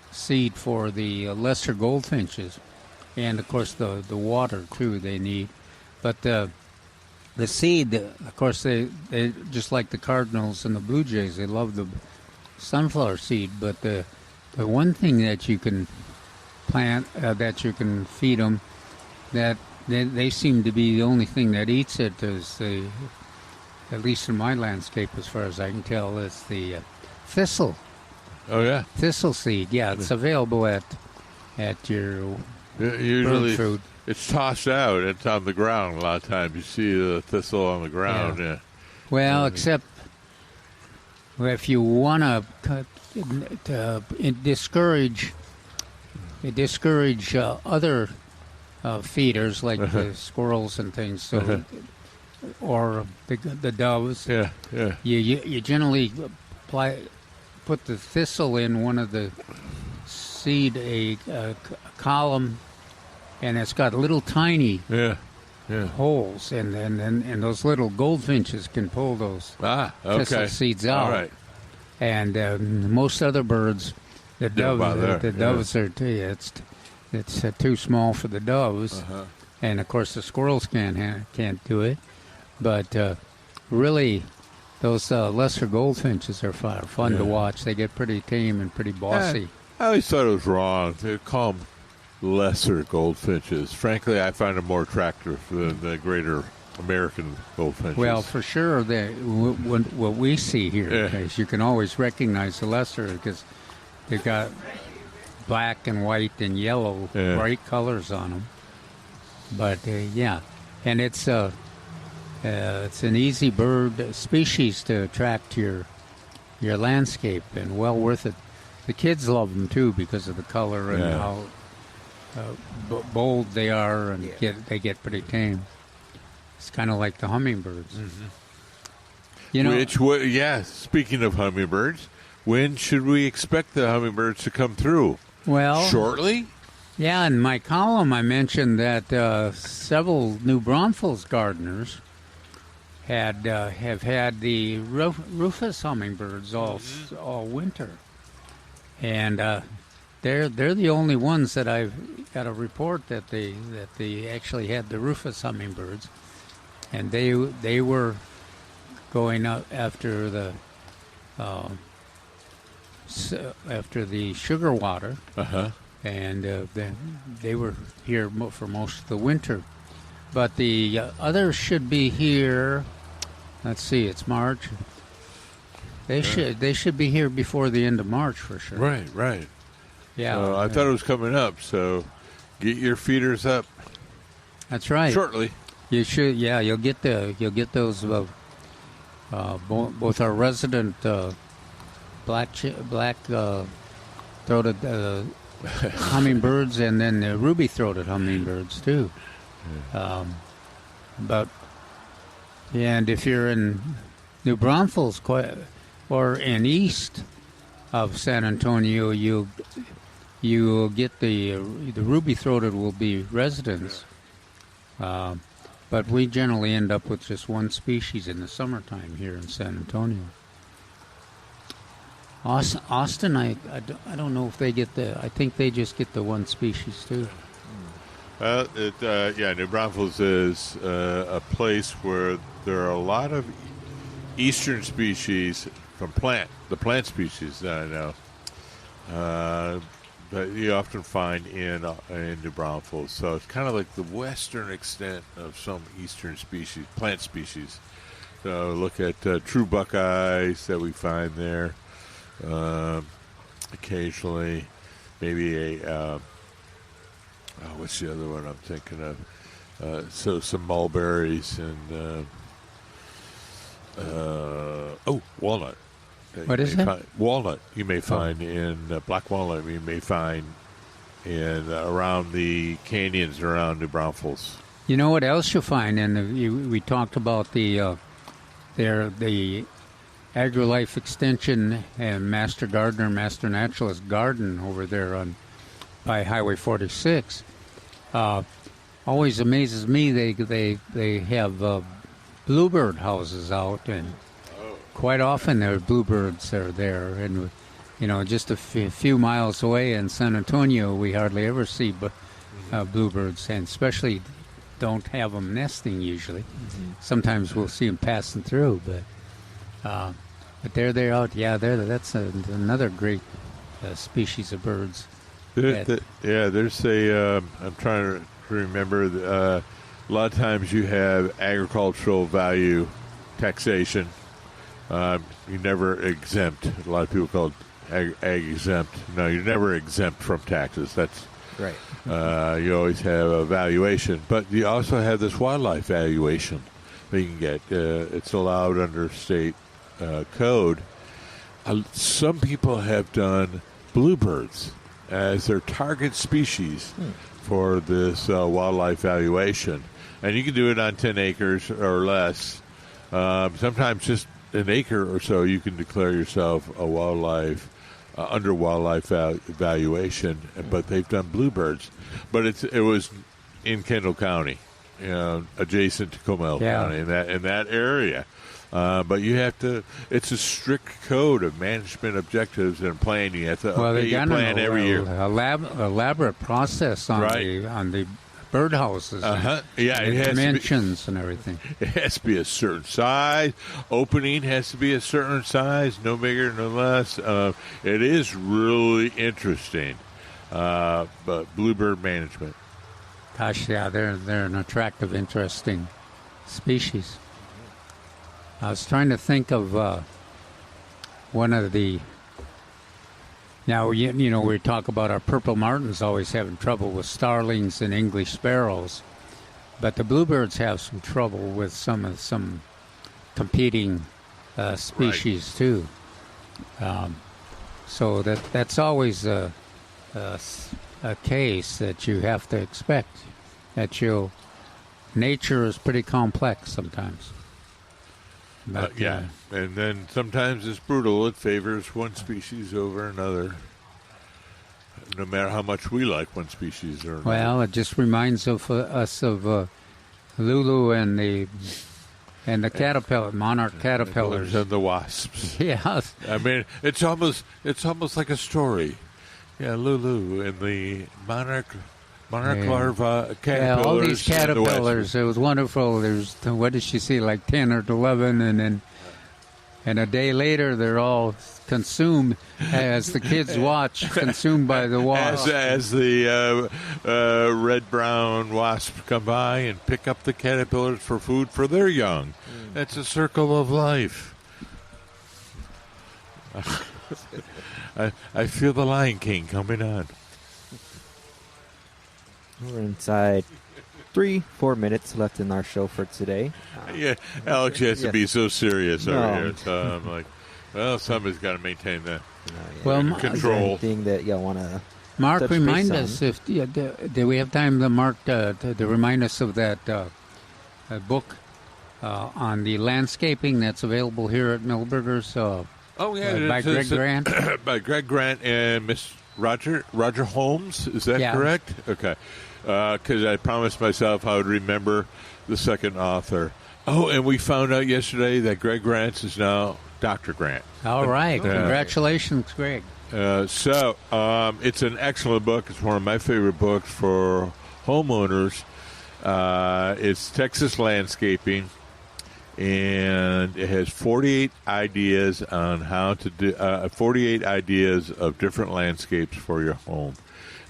seed for the lesser goldfinches, and of course the water too they need. But the seed, of course, they just like the cardinals and the blue jays, they love the sunflower seed. But the one thing that you can plant, that you can feed them, that they seem to be the only thing that eats it, is at least in my landscape, as far as I can tell, is the thistle. Oh yeah, thistle seed. Yeah, it's available at your usually bird food. It's tossed out. It's on the ground a lot of times. You see the thistle on the ground. Yeah. Well, except if you want to discourage other feeders like the squirrels and things, so or the doves. Yeah. You generally put the thistle in one of the seed a column. And it's got little tiny holes, and those little goldfinches can pull those thistle seeds out. All right. And most other birds, the doves are it's too small for the doves, and of course the squirrels can't do it. But really, those lesser goldfinches are fun to watch. They get pretty tame and pretty bossy. I always thought it was wrong to call them lesser goldfinches. Frankly, I find them more attractive than the greater American goldfinches. Well, for sure, what we see here is you can always recognize the lesser because they've got black and white and yellow, bright colors on them. But yeah, and it's an easy bird species to attract to your landscape, and well worth it. The kids love them too because of the color and how bold they are, and they get pretty tame. It's kind of like the hummingbirds. Mm-hmm. You know, Speaking of hummingbirds, when should we expect the hummingbirds to come through? Well, shortly. Yeah, in my column I mentioned that several New Braunfels gardeners have had the rufous hummingbirds all winter, and they're the only ones that I've got a report that they actually had the rufous hummingbirds, and they were going up after the sugar water, and they were here for most of the winter. But the others should be here. Let's see, it's March. They should be here before the end of March for sure. Right. Yeah. So I thought it was coming up. So get your feeders up. That's right. Shortly. You should. Yeah, you'll get those. Both our resident black-throated hummingbirds and then the ruby-throated hummingbirds too. And if you're in New Braunfels or in east of San Antonio, you'll get the ruby-throated will be residents. But we generally end up with just one species in the summertime here in San Antonio. Austin, I don't know if they get I think they just get the one species too. New Braunfels is a place where there are a lot of eastern species from the plant species that I know. That you often find in New Braunfels. So it's kind of like the western extent of some eastern species, plant species. So look at true buckeyes that we find there. Occasionally, maybe what's the other one I'm thinking of? So some mulberries and walnut. What is it? Walnut. You may find in black walnut. You may find in around the canyons around New Braunfels. You know what else you'll find? And we talked about the AgriLife Extension and Master Naturalist Garden over there by Highway 46. Always amazes me. They have bluebird houses out, and quite often there are bluebirds that are there. And just a few miles away in San Antonio, we hardly ever see bluebirds, and especially don't have them nesting usually. Mm-hmm. Sometimes we'll see them passing through, but they're out. Yeah, that's another great species of birds. There's I'm trying to remember. A lot of times you have agricultural value taxation. You never exempt. A lot of people call it ag exempt. No, you're never exempt from taxes. That's right. You always have a valuation, but you also have this wildlife valuation that you can get. It's allowed under state code. Some people have done bluebirds as their target species for this wildlife valuation, and you can do it on 10 acres or less. Sometimes just an acre or so, you can declare yourself a wildlife under wildlife valuation. But they've done bluebirds, but it was in Kendall County, adjacent to Comal County, in that area. But you have to. It's a strict code of management objectives and plan. You have to update your plan every year. Elaborate process on the birdhouses. Yeah, it has dimensions and everything. It has to be a certain size. Opening has to be a certain size, no bigger, no less. It is really interesting. But bluebird management. Gosh, yeah, they're an attractive, interesting species. I was trying to think of one of the Now, you know, we talk about our purple martins always having trouble with starlings and English sparrows, but the bluebirds have some trouble with some competing species too. So that's always a case that you have to expect. Nature is pretty complex sometimes. But, yeah, and then sometimes it's brutal. It favors one species over another, no matter how much we like one species or another. Well, it just reminds us of Lulu and the monarch caterpillars and the wasps. Yeah, I mean, it's almost like a story. Yeah, Lulu and the monarch larva caterpillars. Yeah, all these caterpillars. It was wonderful. There's, what did she see, like 10 or 11, and a day later they're all consumed as the kids watch, consumed by the wasp. As the red-brown wasps come by and pick up the caterpillars for food for their young. That's a circle of life. I feel the Lion King coming on. We're inside 3-4 minutes left in our show for today. Yeah, Alex has to be so serious over No. here. So I'm like, well, somebody's got to maintain that Well, control. Anything that y'all want to Mark, touch remind base us if do we have time to Mark to remind us of that book on the landscaping that's available here at Millburgers. Oh yeah, by Greg Grant. By Greg Grant and Miss Roger Holmes. Is that correct? Okay, because I promised myself I would remember the second author. Oh, and we found out yesterday that Greg Grant is now Dr. Grant. All right, congratulations, Greg. So it's an excellent book. It's one of my favorite books for homeowners. It's Texas Landscaping, and it has 48 ideas on how to do 48 ideas of different landscapes for your home.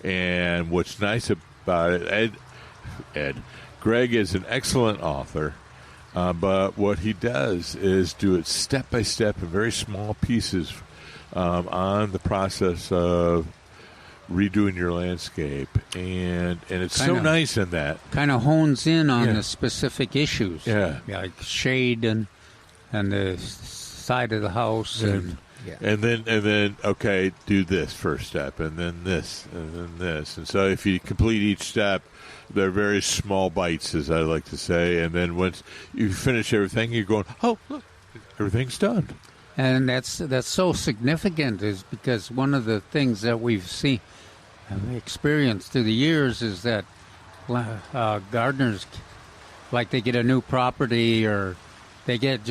And what's nice about it, Greg is an excellent author, but what he does is do it step by step in very small pieces on the process of redoing your landscape, and it's so nice in that kind of hones in on the specific issues. Yeah, like shade and the side of the house, and then okay, do this first step, and then this, and then this, and so if you complete each step, they're very small bites, as I like to say, and then once you finish everything, you're going, oh look, everything's done. And that's so significant, is because one of the things that we've experienced through the years is that gardeners, like they get a new property or they get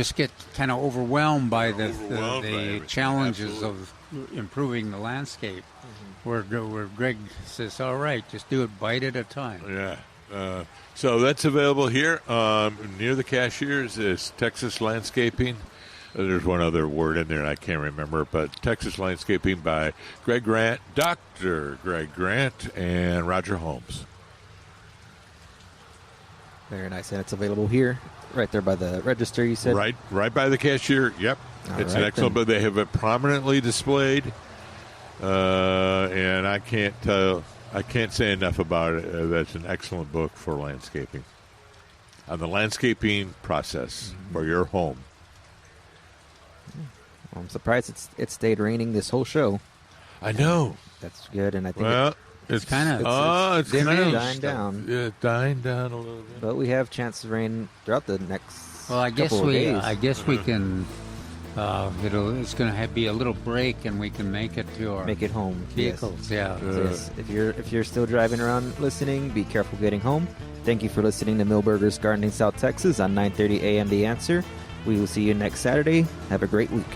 kind of overwhelmed by the challenges of improving the landscape. Where Greg says, all right, just do it bite at a time. Yeah. So that's available here near the cashiers is Texas Landscaping. There's one other word in there I can't remember, but Texas Landscaping by Greg Grant, Dr. Greg Grant, and Roger Holmes. Very nice, and it's available here, right there by the register, you said? Right by the cashier, yep. It's an excellent book. They have it prominently displayed, and I can't say enough about it. That's an excellent book for landscaping, on the landscaping process for your home. I'm surprised it stayed raining this whole show. I know. That's good, and I think it's kind of it's kind of dying down. Yeah, dying down a little bit. But we have chance of rain throughout the next. Well, I guess couple of days. I guess we can. It's going to be a little break, and we can make it to our home vehicles. Yes. Yes. If you're still driving around listening, be careful getting home. Thank you for listening to Millburgers Gardening South Texas on 9:30 a.m. The Answer. We will see you next Saturday. Have a great week.